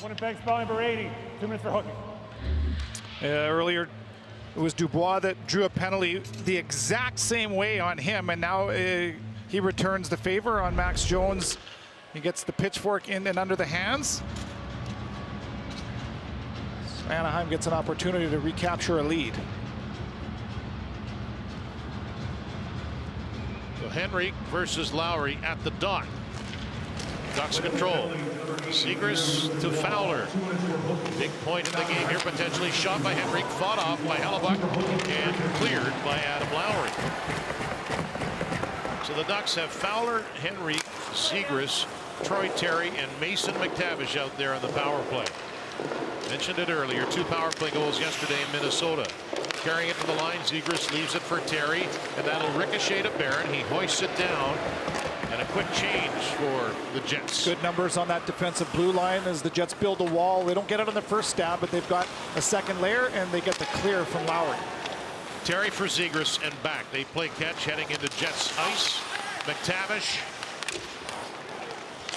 Winnipeg spell number 80. 2 minutes for hooking. Earlier, it was Dubois that drew a penalty the exact same way on him, and now he returns the favor on Max Jones. He gets the pitchfork in and under the hands. Anaheim gets an opportunity to recapture a lead. So Henry versus Lowry at the dot. Ducks control. Zegras to Fowler. Big point in the game here, potentially shot by Henry, fought off by Hellebuck, and cleared by Adam Lowry. So the Ducks have Fowler, Henry, Zegras, Troy Terry, and Mason McTavish out there on the power play. Mentioned it earlier, 2 power play goals yesterday in Minnesota. Carrying it to the line, Zegras leaves it for Terry, and that'll ricochet to Barron. He hoists it down. And a quick change for the Jets. Good numbers on that defensive blue line as the Jets build a wall. They don't get it on the first stab, but they've got a second layer, and they get the clear from Lowry. Terry for Zegras and back. They play catch heading into Jets ice. McTavish.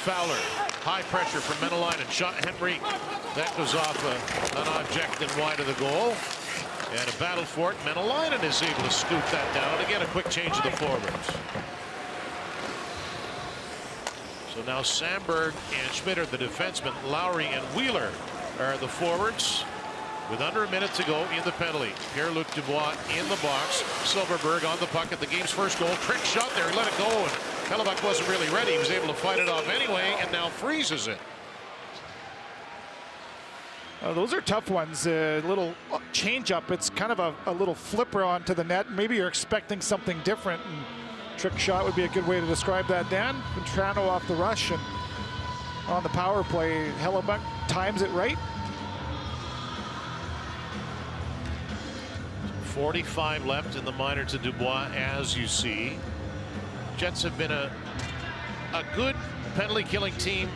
Fowler. High pressure from Menelainen. Shot Henry. That goes off an object and wide of the goal. And a battle for it. Menelainen is able to scoop that down. Again, a quick change of the forwards. So now Sandberg and Schmidt are the defensemen. Lowry and Wheeler are the forwards. With under a minute to go in the penalty. Pierre-Luc Dubois in the box. Silverberg on the puck at the game's first goal. Trick shot there. He let it go, and Hellebuck wasn't really ready. He was able to fight it off anyway, and now freezes it. Those are tough ones. A little change up. It's kind of a little flipper onto the net. Maybe you're expecting something different. And trick shot would be a good way to describe that, Dan. Vetrano off the rush, and on the power play, Hellebuck times it right. 45 left in the minor to Dubois, as you see. Jets have been a good penalty killing team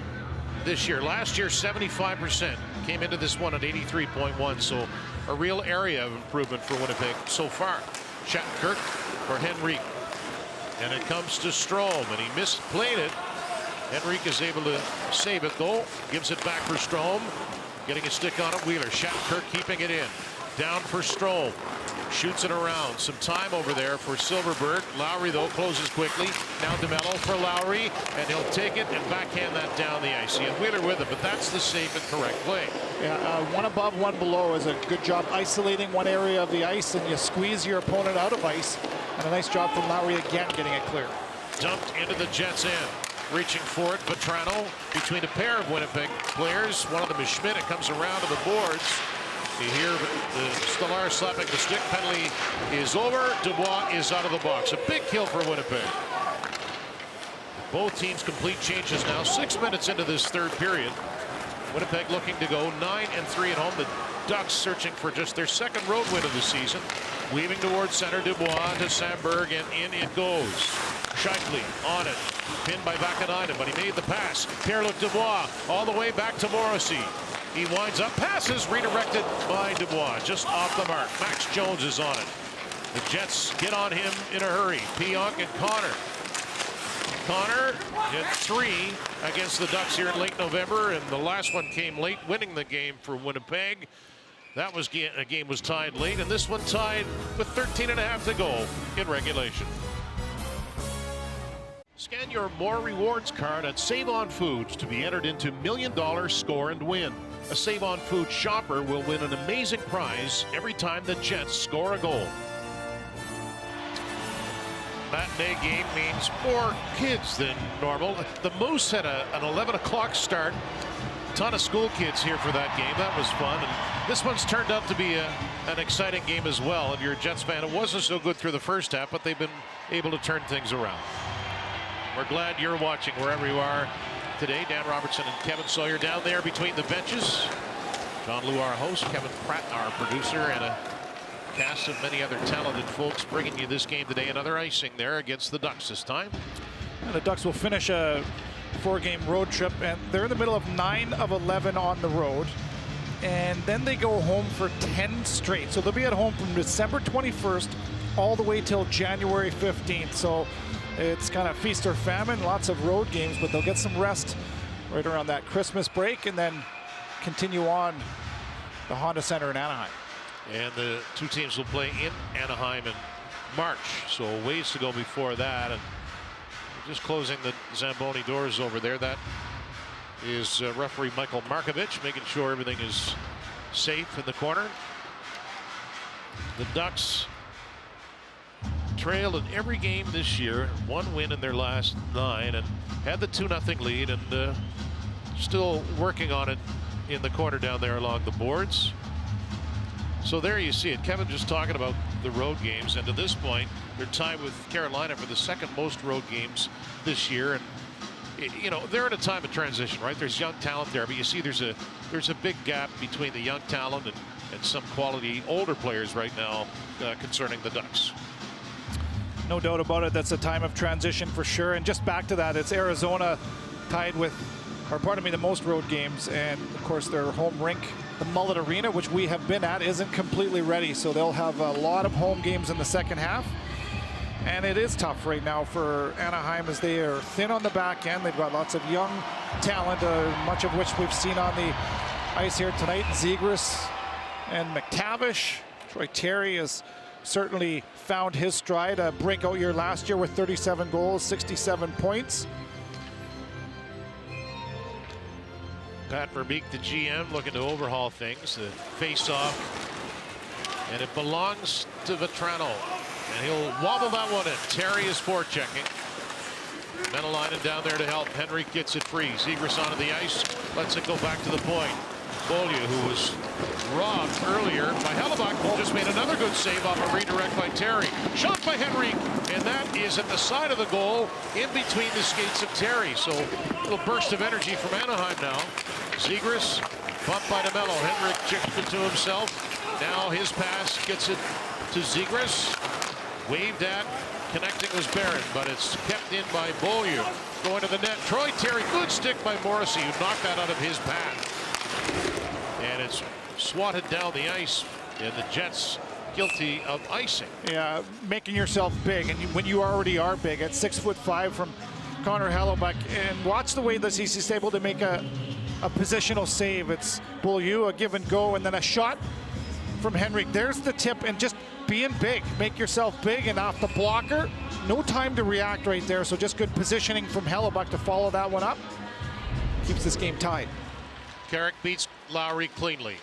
this year. Last year, 75%. Came into this one at 83.1, so a real area of improvement for Winnipeg so far. Shattenkirk for Henrique. And it comes to Strome, and he misplayed it. Henrique is able to save it, though. Gives it back for Strome. Getting a stick on it, Wheeler. Shattenkirk keeping it in. Down for Strome. Shoots it around. Some time over there for Silverberg. Lowry, though, closes quickly. Now DeMello for Lowry, and he'll take it and backhand that down the ice. He had Wheeler with it, but that's the safe and correct play. Yeah, one above, one below is a good job isolating one area of the ice, and you squeeze your opponent out of ice. And a nice job from Lowry again getting it clear. Dumped into the Jets' end. Reaching for it, Vetrano between a pair of Winnipeg players. One of them is Schmidt. It comes around to the boards. You hear the Stellar slapping the stick. Penalty is over. Dubois is out of the box. A big kill for Winnipeg. Both teams complete changes now. 6 minutes into this third period. Winnipeg looking to go 9-3 at home. The Ducks searching for just their second road win of the season. Weaving towards center. Dubois to Sandberg, and in it goes. Shifley on it. Pinned by Vakanainen, but he made the pass. Pierre-Luc Dubois all the way back to Morrissey. He winds up, passes, redirected by Dubois. Just off the mark. Max Jones is on it. The Jets get on him in a hurry. Pionk and Connor. Connor hit 3 against the Ducks here in late November, and the last one came late, winning the game for Winnipeg. That was a game was tied late, and this one tied with 13.5 to go in regulation. Scan your More Rewards card at Save On Foods to be entered into $1 Million Score and Win. A Save On Foods shopper will win an amazing prize every time the Jets score a goal. Matinee game means more kids than normal. The Moose had an 11 o'clock start. A ton of school kids here for that game. That was fun. And this one's turned out to be an exciting game as well. If you're a Jets fan, it wasn't so good through the first half, but they've been able to turn things around. We're glad you're watching wherever you are today. Dan Robertson and Kevin Sawyer down there between the benches. John Liu, our host, Kevin Pratt, our producer, and a cast of many other talented folks bringing you this game today. Another icing there against the Ducks this time. And the Ducks will finish a 4-game road trip, and they're in the middle of 9 of 11 on the road. And then they go home for 10 straight. So they'll be at home from December 21st all the way till January 15th. So it's kind of feast or famine, lots of road games, but they'll get some rest right around that Christmas break and then continue on the Honda Center in Anaheim. And the two teams will play in Anaheim in March, so ways to go before that. And just closing the Zamboni doors over there. That is referee Michael Markovich, making sure everything is safe in the corner. The Ducks trailed in every game this year, 1 win in their last 9, and had the 2-0 lead, and still working on it in the corner down there along the boards. So there you see it. Kevin just talking about the road games, and to this point they're tied with Carolina for the second most road games this year. And you know, they're in a time of transition, right? There's young talent there, but you see there's a big gap between the young talent and some quality older players right now concerning the Ducks. No doubt about it. That's a time of transition for sure. And just back to that, it's Arizona tied with, or pardon me, the most road games, and of course their home rink, the Mullet Arena, which we have been at, isn't completely ready, so they'll have a lot of home games in the second half. And it is tough right now for Anaheim as they are thin on the back end. They've got lots of young talent, much of which we've seen on the ice here tonight. Zegras and McTavish. Troy Terry has certainly found his stride. A breakout year last year with 37 goals, 67 points. Pat Verbeek, the GM, looking to overhaul things. The face-off, and it belongs to Vetrano, and he'll wobble that one in. Terry is forechecking. Menelainen down there to help. Henrik gets it free. Zegras onto the ice, lets it go back to the point. Beaulieu, who was robbed earlier by Hellebuck, just made another good save off a redirect by Terry. Shot by Henrik, and that is at the side of the goal, in between the skates of Terry. So a little burst of energy from Anaheim now. Zegras, bumped by DeMello. Henrik chipped it to himself. Now his pass gets it to Zegras. Waved at, connecting was Barron, but it's kept in by Beaulieu. Going to the net. Troy Terry, good stick by Morrissey, who knocked that out of his path. And it's swatted down the ice, and the Jets guilty of icing. Yeah, making yourself big, and when you already are big at 6'5" from Connor Hellebuck, and watch the way that he's able to make a positional save. It's Beaulieu, a give and go, and then a shot from Henrik. There's the tip, and just being big. Make yourself big, and off the blocker. No time to react right there, so just good positioning from Hellebuck to follow that one up. Keeps this game tied. Carrick beats Lowry cleanly.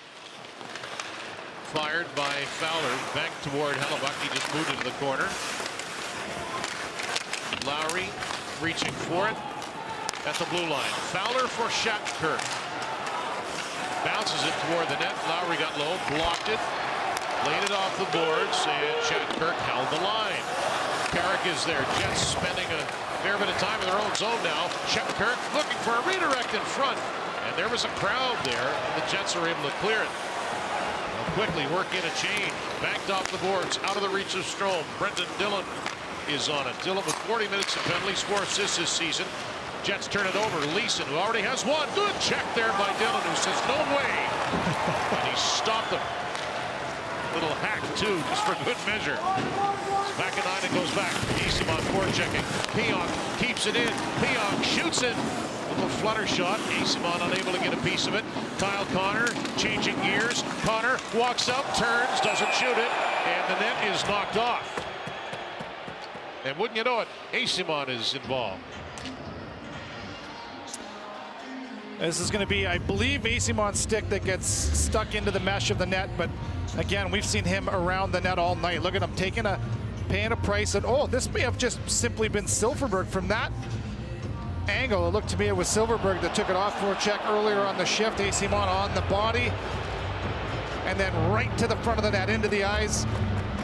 Fired by Fowler, back toward Hellebuck. He just moved into the corner. Lowry reaching for it at the blue line. Fowler for Shattenkirk. Bounces it toward the net. Lowry got low, blocked it, laid it off the boards, and Shattenkirk held the line. Carrick is there. Jets spending a fair bit of time in their own zone now. Shattenkirk looking for a redirect in front. And there was a crowd there, and the Jets are able to clear it. They'll quickly work in a change. Backed off the boards, out of the reach of Strome. Brendan Dillon is on it. Dillon with 40 minutes of penalties, 4 assists this season. Jets turn it over. Leeson, who already has one. Good check there by Dillon, who says no way. And he stopped him. Little hack, too, just for good measure. Back in 9, it goes back. Easymont forechecking. Pionk keeps it in. Pionk shoots it. Little flutter shot. Easymont unable to get a piece of it. Kyle Connor changing gears. Connor walks up, turns, doesn't shoot it, and the net is knocked off. And wouldn't you know it, Easymont is involved. This is going to be, I believe, Easymont's stick that gets stuck into the mesh of the net. But again, we've seen him around the net all night. Look at him paying a price. And oh, this may have just simply been Silfverberg from that angle. It looked to me it was Silfverberg that took it off for a check earlier on the shift. Easymont on the body, and then right to the front of the net into the eyes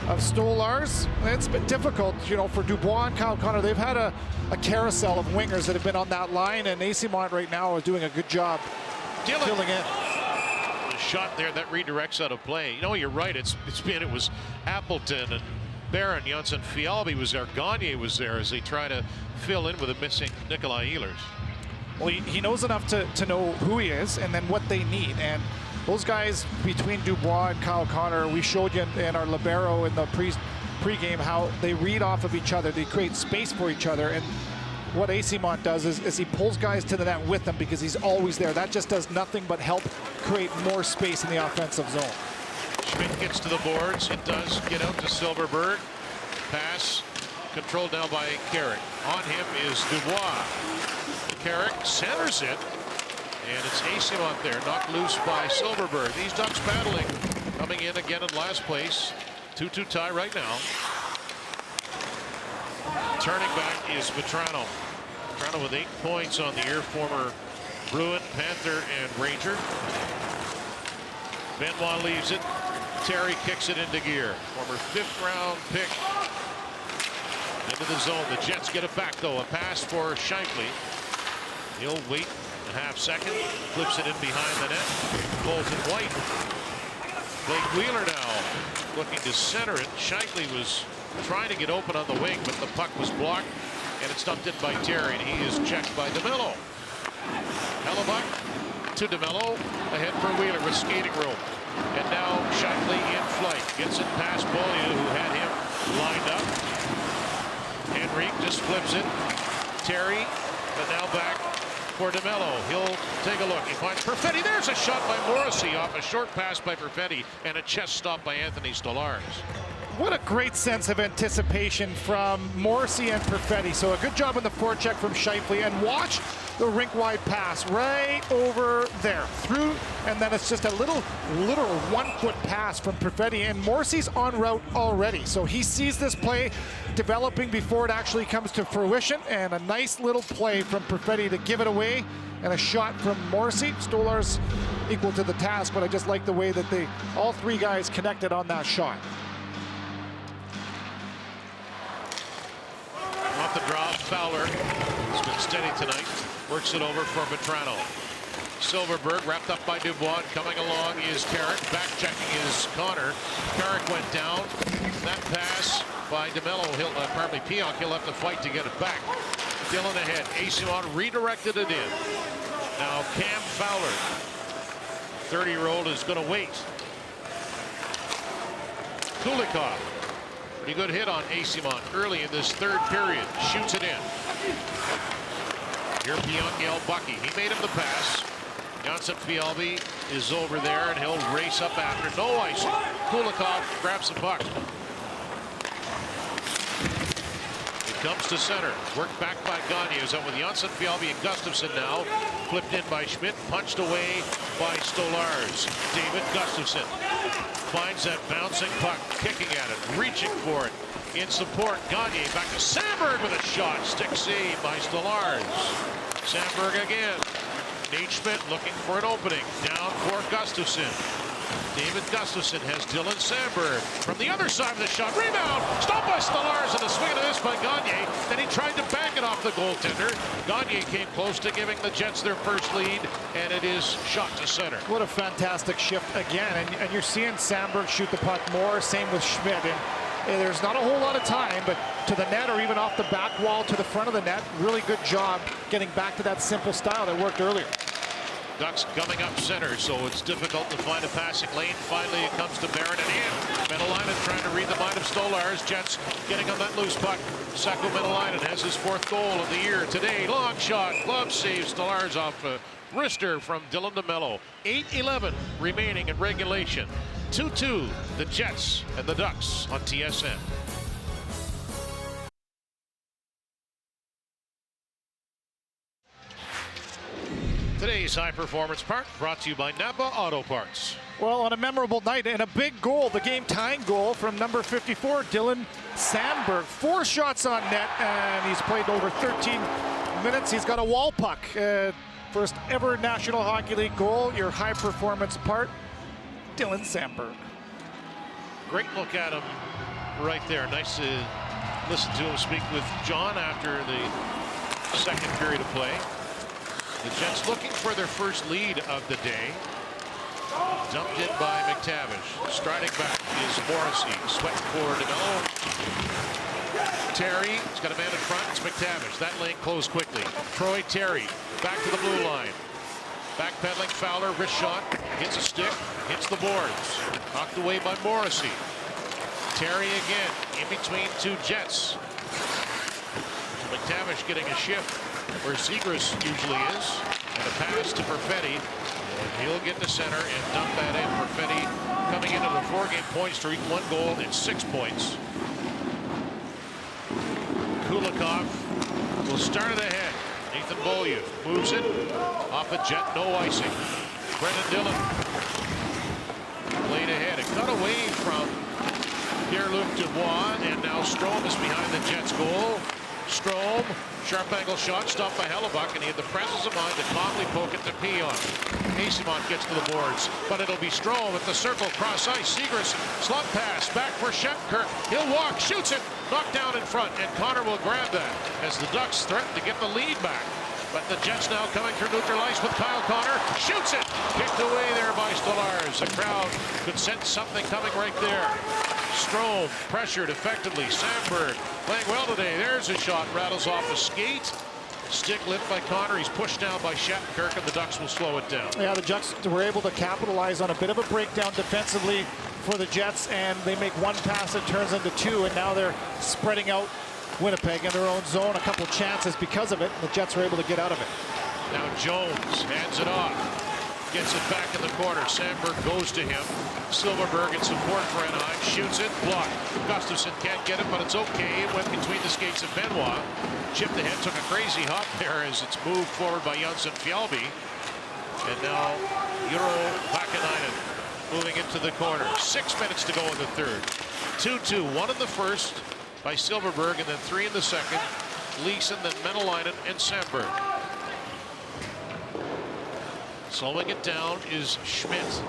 of Stolarz. It's been difficult, you know, for Dubois and Kyle Connor. They've had a carousel of wingers that have been on that line, and Easymont right now is doing a good job filling in. The shot there that redirects out of play. You know, you're right. It was Appleton and Barron. Janssen Fialbi was there. Gagne was there as they try to fill in with a missing Nikolai Ehlers. Well, he knows enough to know who he is and then what they need. And those guys between Dubois and Kyle Connor, we showed you in our libero in the pre-game how they read off of each other. They create space for each other. And what Easymont does is he pulls guys to the net with him because he's always there. That just does nothing but help create more space in the offensive zone. Schmidt gets to the boards. It does get out to Silfverberg. Pass controlled now by Carrick. On him is Dubois. Carrick centers it. And it's Easymont there, knocked loose by Silfverberg. These Ducks battling, coming in again in last place. 2-2 tie right now. Turning back is Vetrano. Vetrano with 8 points on the year, former Bruin, Panther, and Ranger. Benoit leaves it. Terry kicks it into gear. Former 5th-round pick into the zone. The Jets get it back, though. A pass for Shifley. He'll wait a half second, flips it in behind the net. Colton White. Blake Wheeler now looking to center it. Shifley was trying to get open on the wing, but the puck was blocked, and it's dumped in by Terry, and he is checked by DeMello. Hellebuck to DeMello, ahead for Wheeler with skating room. And now Shifley in flight. Gets it past Beaulieu, who had him lined up. Henrique just flips it. Terry, but now back for DeMello. He'll take a look. He finds Perfetti. There's a shot by Morrissey off a short pass by Perfetti and a chest stop by Anthony Stolarz. What a great sense of anticipation from Morrissey and Perfetti. So a good job on the forecheck from Shifley, and watch the rink-wide pass right over there through, and then it's just a literal 1-foot pass from Perfetti, and Morrissey's en route already. So he sees this play developing before it actually comes to fruition, and a nice little play from Perfetti to give it away, and a shot from Morrissey. Stolarz equal to the task, but I just like the way that all 3 guys connected on that shot. Off the draw, Fowler has been steady tonight. Works it over for Vetrano. Silfverberg wrapped up by Dubois. Coming along is Carrick. Back checking is Connor. Carrick went down. That pass by DeMello. Pionk. He'll have to fight to get it back. Dillon ahead. Easymont redirected it in. Now Cam Fowler, 30-year-old, is going to wait. Kulikov. Pretty good hit on Easymont early in this 3rd period. Shoots it in. Here Pionk Bucky. He made him the pass. Janssen Fialbi is over there, and he'll race up after. No icing. Kulikov grabs the puck. It comes to center. Worked back by Gagne. Is up with Janssen Fialbi and Gustafsson now. Flipped in by Schmidt. Punched away by Stolarz. David Gustafsson finds that bouncing puck, kicking at it, reaching for it. In support, Gagne back to Sandberg with a shot. Stick save by Stolarz. Sandberg again. Nate Schmidt looking for an opening. Down for Gustafsson. David Gustafsson has Dylan Sandberg from the other side of the shot. Rebound! Stopped by Stolarz, and the swing of this by Gagne. Then he tried to bank it off the goaltender. Gagne came close to giving the Jets their first lead, and it is shot to center. What a fantastic shift again, and you're seeing Sandberg shoot the puck more. Same with Schmidt, and There's not a whole lot of time, but to the net or even off the back wall to the front of the net, really good job getting back to that simple style that worked earlier. Ducks coming up center, so it's difficult to find a passing lane. Finally, it comes to Barron and in. Menelainen trying to read the mind of Stolarz. Jets getting on that loose puck. Saku Menelainen has his 4th goal of the year today. Long shot, glove save. Stolarz off a wrister from Dylan DeMello. 8:11 remaining in regulation. 2-2, the Jets and the Ducks on TSN. Today's High Performance Park brought to you by Napa Auto Parts. Well, on a memorable night and a big goal, the game-tying goal from number 54, Dylan Sandberg. 4 shots on net, and he's played over 13 minutes. He's got a wall puck. First ever National Hockey League goal, your high performance part, Dylan Sandberg. Great look at him right there. Nice to listen to him speak with John after the second period of play. The Jets looking for their first lead of the day. Dumped in by McTavish. Striding back is Morrissey. Sweating forward to Melo. Terry, he's got a man in front. It's McTavish. That lane closed quickly. Troy Terry back to the blue line. Backpedaling Fowler, wrist shot, hits a stick, hits the boards. Knocked away by Morrissey. Terry again, in between 2 Jets. McTavish getting a shift where Zegras usually is. And a pass to Perfetti. And he'll get to center and dump that in. Perfetti coming into the 4-game point streak, 1 goal and 6 points. Kulikov will start it ahead. Nathan Beaulieu moves it off a Jet, no icing. Brendan Dillon played ahead. It got away from Pierre-Luc Dubois, and now Strome is behind the Jets' goal. Strome, sharp angle shot, stopped by Hellebuck, and he had the presence of mind to calmly poke it to Pion. Eyssimont gets to the boards, but it'll be Strome at the circle, cross ice. Zegras, slot pass, back for Shattenkirk. He'll walk, shoots it, knocked down in front, and Connor will grab that as the Ducks threaten to get the lead back. But the Jets now coming through neutral ice with Kyle Connor. Shoots it! Kicked away there by Stolarz. The crowd could sense something coming right there. Strome pressured effectively. Sandberg playing well today. There's a shot. Rattles off a skate. Stick lit by Connor. He's pushed down by Shattenkirk, and the Ducks will slow it down. Yeah, the Ducks were able to capitalize on a bit of a breakdown defensively for the Jets, and they make 1 pass that turns into 2, and now they're spreading out Winnipeg in their own zone. A couple chances because of it. The Jets were able to get out of it. Now Jones hands it off. Gets it back in the corner. Sandberg goes to him. Silverberg in support for Anaheim. Shoots it. Blocked. Gustafsson can't get it, but it's okay. It went between the skates of Benoit. Chipped ahead. Took a crazy hop there as it's moved forward by Jönsson Fjällby. And now Euro Vakanainen moving into the corner. 6 minutes to go in the third. 2-2. 1 in the first by Silverberg, and then 3 in the second. Leeson, then Menelainen, and Sandberg. Slowing it down is Schmidt.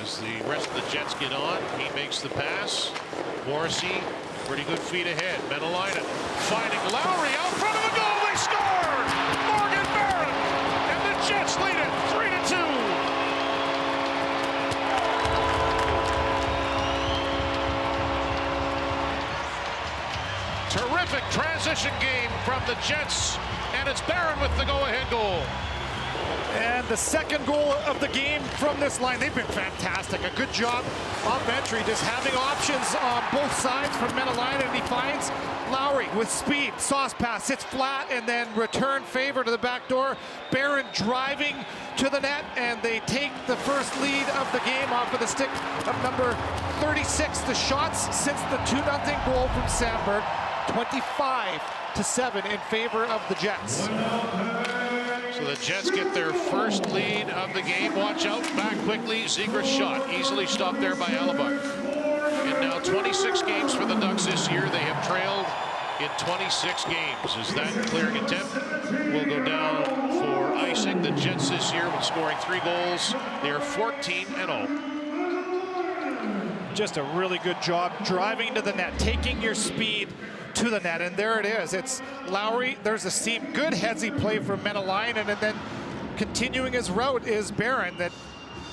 As the rest of the Jets get on, he makes the pass. Morrissey, pretty good feet ahead. Menelainen finding Lowry out front of the goal. They score! Morgan Barron! And the Jets lead it 3-2. Terrific transition game from the Jets, and it's Barron with the go-ahead goal. And the second goal of the game from this line. They've been fantastic. A good job off entry, just having options on both sides from Menelainen, and he finds Lowry with speed. Sauce pass, sits flat, and then return favor to the back door. Barron driving to the net, and they take the first lead of the game off of the stick of number 36. The shots since the 2-0 goal from Sandberg, 25-7 in favor of the Jets. So the Jets get their first lead of the game. Watch out, back quickly. Zegras shot, easily stopped there by Hellebuck. And now 26 games for the Ducks this year. They have trailed in 26 games. As that clearing attempt will go down for icing. The Jets this year, with scoring 3 goals, they are 14-0. Just a really good job driving to the net, taking your speed to the net, and there it is. It's Lowry. There's a seam. Good headsy play from Menelainen, and then continuing his route is Barron that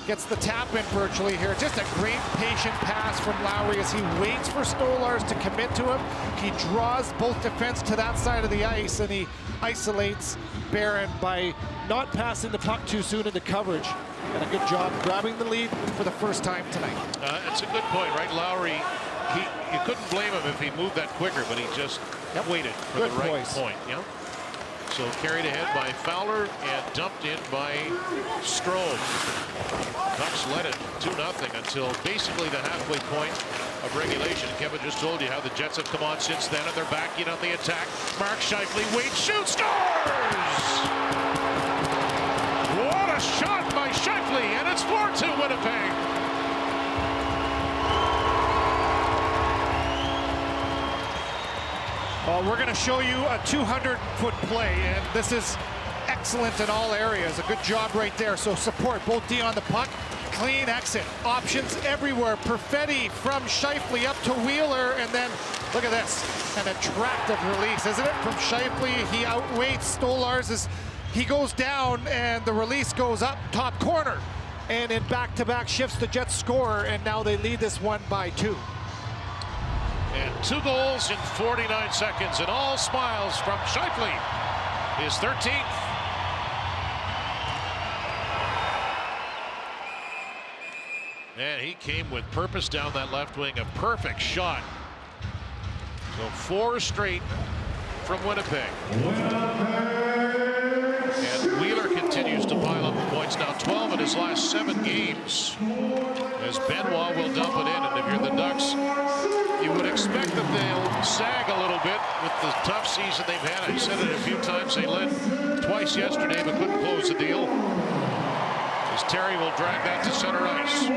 Gets the tap in virtually here. Just a great patient pass from Lowry as he waits for Stolarz to commit to him. He draws both defense to that side of the ice, and he isolates Barron by not passing the puck too soon into coverage. And a good job grabbing the lead for the first time tonight. It's a good point, right? Lowry, you couldn't blame him if he moved that quicker, but he just waited for the right point. Yeah. So carried ahead by Fowler and dumped in by Strome. Ducks led it 2-0 until basically the halfway point of regulation. Kevin just told you how the Jets have come on since then, and they're back in on the attack. Mark Scheifele waits, shoots, scores! What a shot by Scheifele, and it's 4-2 Winnipeg. Well, we're going to show you a 200-foot play, and this is excellent in all areas. A good job right there. So support both D on the puck, clean exit, options everywhere. Perfetti from Scheifele up to Wheeler, and then look at this, an attractive release, isn't it? From Scheifele, he outweights Stolarz as he goes down, and the release goes up top corner. And in back-to-back shifts, the Jets score, and now they lead this one by 2. And 2 goals in 49 seconds, and all smiles from Scheifele, his 13th. And he came with purpose down that left wing, a perfect shot. So 4 straight from Winnipeg. And Wheeler continues to pile up the points, now 12 in his last 7 games. As Benoit will dump it in, and if you're the Ducks, you would expect that they'll sag a little bit with the tough season they've had. I said it a few times. They led twice yesterday, but couldn't close the deal. As Terry will drag that to center ice.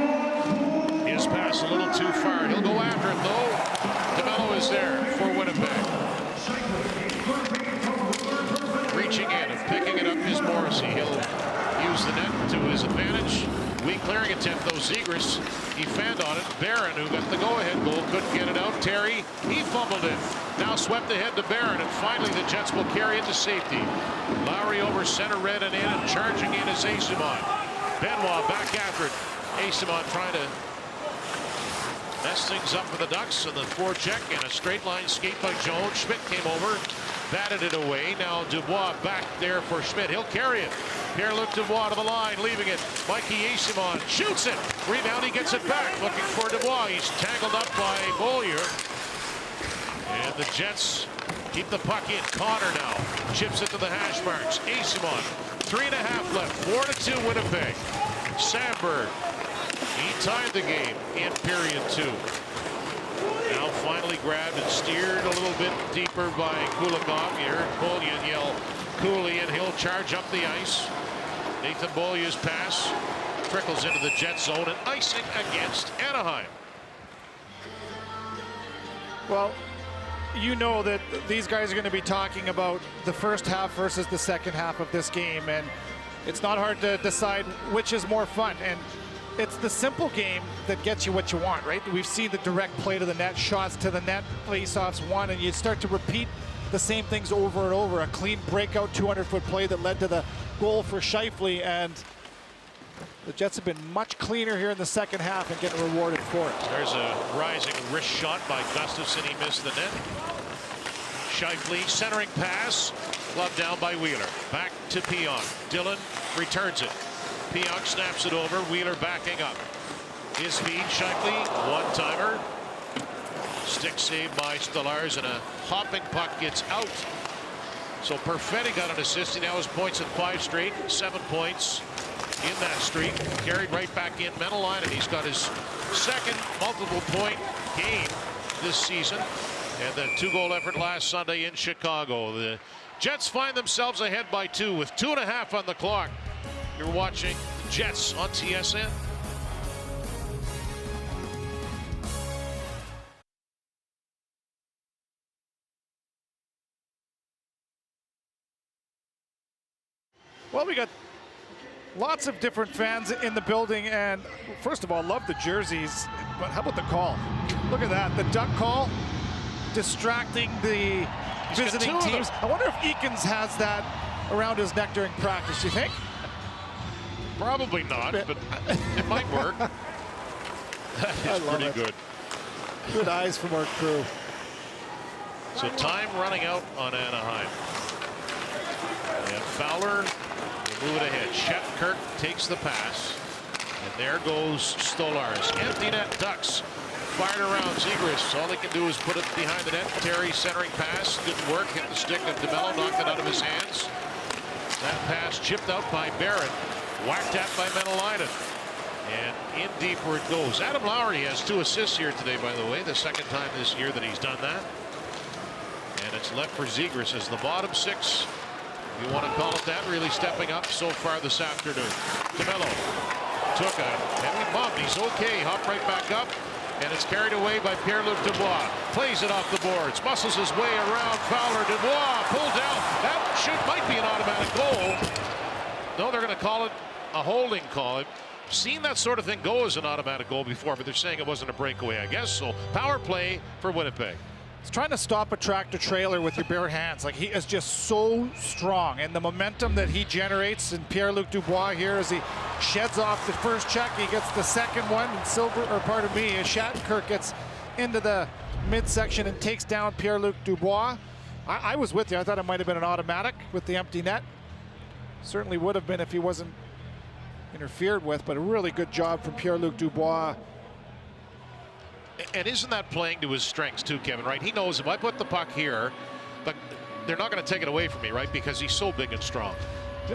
His pass a little too far. He'll go after it, though. DeMello is there for Winnipeg. Reaching in and picking it up is Morrissey. He'll use the net to his advantage. Weak clearing attempt, though. Zegras, he fanned on it. Barron, who got the go-ahead goal, couldn't get it out. Terry, he fumbled it. Now swept ahead to Barron, and finally the Jets will carry it to safety. Lowry over center, red and in, and charging in is Eyssimont. Benoit back after it. Eyssimont trying to mess things up for the Ducks, and the forecheck and a straight line skate by Jones. Schmidt came over, batted it away. Now Dubois back there for Schmidt. He'll carry it. Pierre-Luc Dubois to the line, leaving it. Mikey Eyssimont shoots it. Rebound, he gets it back. Looking for Dubois. He's tangled up by Beaulieu. And the Jets keep the puck in. Connor now chips it to the hash marks. Eyssimont, 3.5 left. 4-2 Winnipeg. Sandberg, he tied the game in period 2. Now finally grabbed and steered a little bit deeper by Kulikov. You heard Beaulieu yell Cooley, and he'll charge up the ice. Nathan Beaulieu's pass trickles into the Jet zone, and icing against Anaheim. Well, you know that these guys are going to be talking about the first half versus the second half of this game, and it's not hard to decide which is more fun. And it's the simple game that gets you what you want, right? We've seen the direct play to the net, shots to the net, face-offs won, and you start to repeat the same things over and over. A clean breakout 200-foot play that led to the goal for Scheifele, and the Jets have been much cleaner here in the second half and getting rewarded for it. There's a rising wrist shot by Gustafsson. He missed the net. Scheifele centering pass, gloved down by Wheeler. Back to Pionk. Dillon returns it. Pionk snaps it over. Wheeler backing up. His feed, Scheifele, one-timer. Stick saved by Stolarz, and a hopping puck gets out. So Perfetti got an assist. He now has points at 5 straight, 7 points in that streak. Carried right back in Menelaine, and he's got his second multiple-point game this season. And the 2-goal effort last Sunday in Chicago. The Jets find themselves ahead by 2 with 2.5 on the clock. You're watching the Jets on TSN. Well, we got lots of different fans in the building, and first of all, love the jerseys, but how about the call? Look at that, the duck call, distracting the visiting teams. I wonder if Eakins has that around his neck during practice, you think? Probably not, but it might work. That is pretty good. Good eyes from our crew. So time running out on Anaheim. And Fowler will move it ahead. Shattenkirk takes the pass. And there goes Stolarz. Empty net, Ducks. Fired around Zegras. All they can do is put it behind the net. Terry centering pass. Didn't work. Hit the stick of DeMello. Knocked it out of his hands. That pass chipped out by Barron. Whacked at by Menelainen. And in deep where it goes. Adam Lowry has 2 assists here today, by the way. The second time this year that he's done that. And it's left for Zegras as the bottom 6. If you want to call it that, really stepping up so far this afternoon. DeMello took a heavy bump. He's okay. Hopped right back up. And it's carried away by Pierre-Luc Dubois. Plays it off the boards. Muscles his way around Fowler. Dubois pulled down. That might be an automatic goal. No, they're going to call it a holding call. I've seen that sort of thing go as an automatic goal before, but they're saying it wasn't a breakaway, I guess. So power play for Winnipeg. It's trying to stop a tractor trailer with your bare hands. Like, he is just so strong, and the momentum that he generates in Pierre-Luc Dubois here as he sheds off the first check, he gets the second one, and Shattenkirk gets into the midsection and takes down Pierre-Luc Dubois. I was with you. I thought it might have been an automatic with the empty net. Certainly would have been if he wasn't interfered with, but a really good job from Pierre-Luc Dubois. And isn't that playing to his strengths too, Kevin, right? He knows if I put the puck here, but they're not going to take it away from me, right? Because he's so big and strong.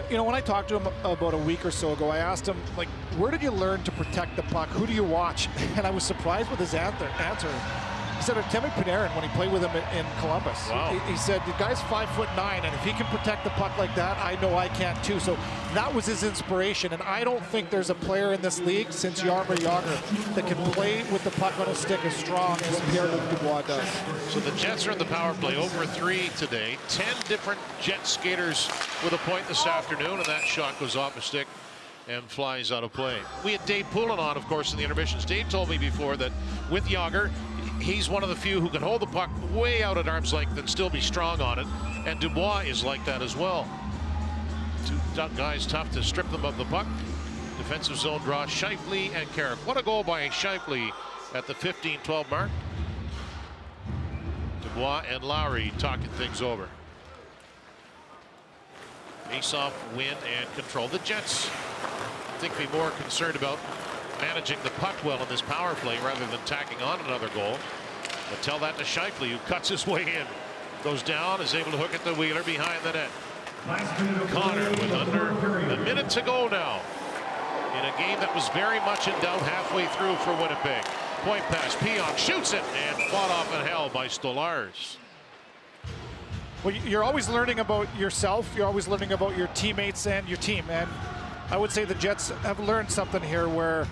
You know, when I talked to him about a week or so ago, I asked him, like, where did you learn to protect the puck? Who do you watch? And I was surprised with his answer. He said Artemi Panarin when he played with him in Columbus. Wow. He said the guy's 5'9", and if he can protect the puck like that, I know I can too. So that was his inspiration. And I don't think there's a player in this league since Jaromir Jagr that can play with the puck on his stick as strong as Pierre-Luc Dubois does. So the Jets are in the power play over 3 today. 10 different Jet skaters with a point this afternoon, and that shot goes off a stick and flies out of play. We had Dave Poulin on, of course, in the intermissions. Dave told me before that with Jagr, he's one of the few who can hold the puck way out at arm's length and still be strong on it. And Dubois is like that as well. 2 guys tough to strip them of the puck. Defensive zone draw, Scheifele and Carrick. What a goal by Scheifele at the 15-12 mark. Dubois and Lowry talking things over. Face-off, win, and control. The Jets, I think, be more concerned about managing the puck well in this power play rather than tacking on another goal. But tell that to Scheifele, who cuts his way in. Goes down, is able to hook it to Wheeler behind the net. Connor with under a minute to go now in a game that was very much in doubt halfway through for Winnipeg. Point pass, Pionk shoots it and fought off and held by Stolarz. Well, you're always learning about yourself. You're always learning about your teammates and your team. And I would say the Jets have learned something here where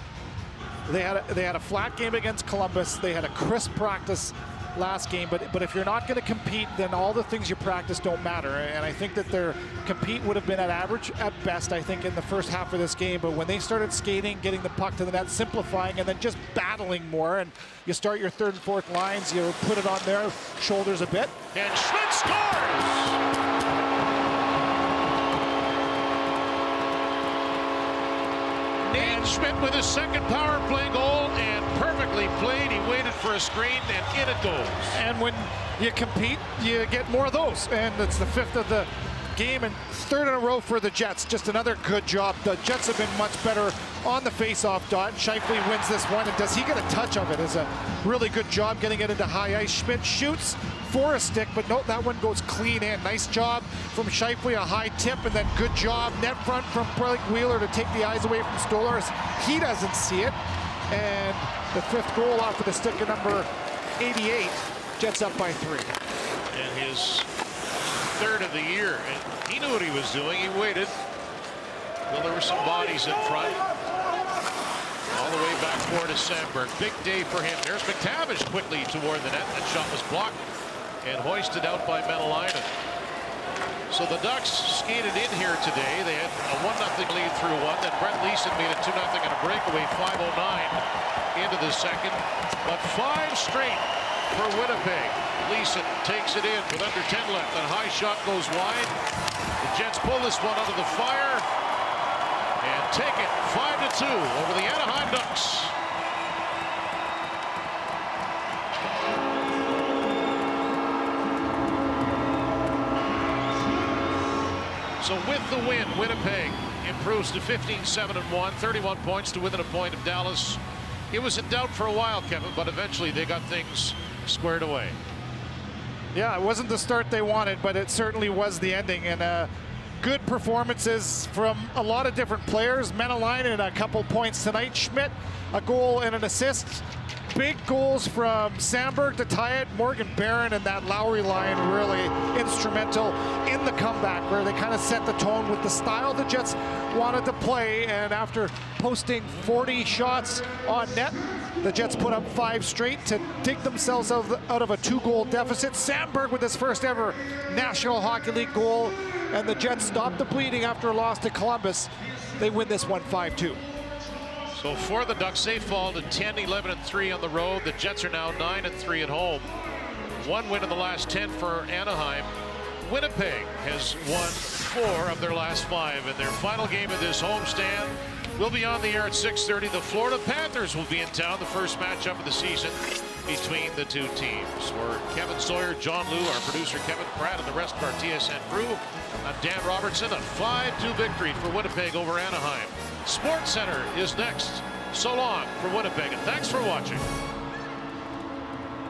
they had a flat game against Columbus. They had a crisp practice last game, but if you're not going to compete, then all the things you practice don't matter. And I think that their compete would have been at average at best, I think, in the first half of this game. But when they started skating, getting the puck to the net, simplifying, and then just battling more, and you start your third and fourth lines, you put it on their shoulders a bit. And Schmidt scores! Nate Schmidt with his second power play goal, and perfectly played. He waited for a screen, and in it goes. And when you compete, you get more of those. And it's the 5th of the game and 3rd in a row for the Jets. Just another good job. The Jets have been much better on the face-off dot. Scheifele wins this one, and does he get a touch of it? It's a really good job getting it into high ice. Schmidt shoots for a stick, but note that one goes clean in. Nice job from Scheifele, a high tip, and then good job net front from Blake Wheeler to take the eyes away from Stolarz. He doesn't see it, and the 5th goal off of the stick of number 88. Jets up by 3. And his 3rd of the year, and he knew what he was doing. He waited. Well, there were some bodies in front. All the way back forward to Sandberg. Big day for him. There's McTavish quickly toward the net. That shot was blocked and hoisted out by Menelainen. So the Ducks skated in here today. They had a 1-0 lead through one. Then Brent Leeson made it 2-0 in a breakaway, 5:09 into the second. But 5 straight for Winnipeg. Leeson takes it in with under 10 left. That high shot goes wide. The Jets pull this one out of the fire. and take it 5-2 over the Anaheim Ducks. So with the win, Winnipeg improves to 15-7-1, 31 points to within a point of Dallas. It was in doubt for a while, Kevin, but eventually they got things squared away. Yeah, it wasn't the start they wanted, but it certainly was the ending. And good performances from a lot of different players. Menelainen a couple points tonight. Schmidt a goal and an assist. Big goals from Sandberg to tie it. Morgan Barron and that Lowry line really instrumental in the comeback, where they kind of set the tone with the style the Jets wanted to play. And after posting 40 shots on net, the Jets put up 5 straight to dig themselves out of a 2-goal deficit. Sandberg with his first ever National Hockey League goal, and the Jets stopped the bleeding after a loss to Columbus. They win this one 5-2. So for the Ducks, they fall to 10-11-3 on the road. The Jets are now 9-3 at home. 1 win in the last 10 for Anaheim. Winnipeg has won 4 of their last 5, and their final game of this homestand will be on the air at 6:30. The Florida Panthers will be in town, the first matchup of the season between the two teams. For Kevin Sawyer, John Liu, our producer Kevin Pratt, and the rest of our TSN crew, I'm Dan Robertson. A 5-2 victory for Winnipeg over Anaheim. Sports Center is next. So long for Winnipeg, and thanks for watching.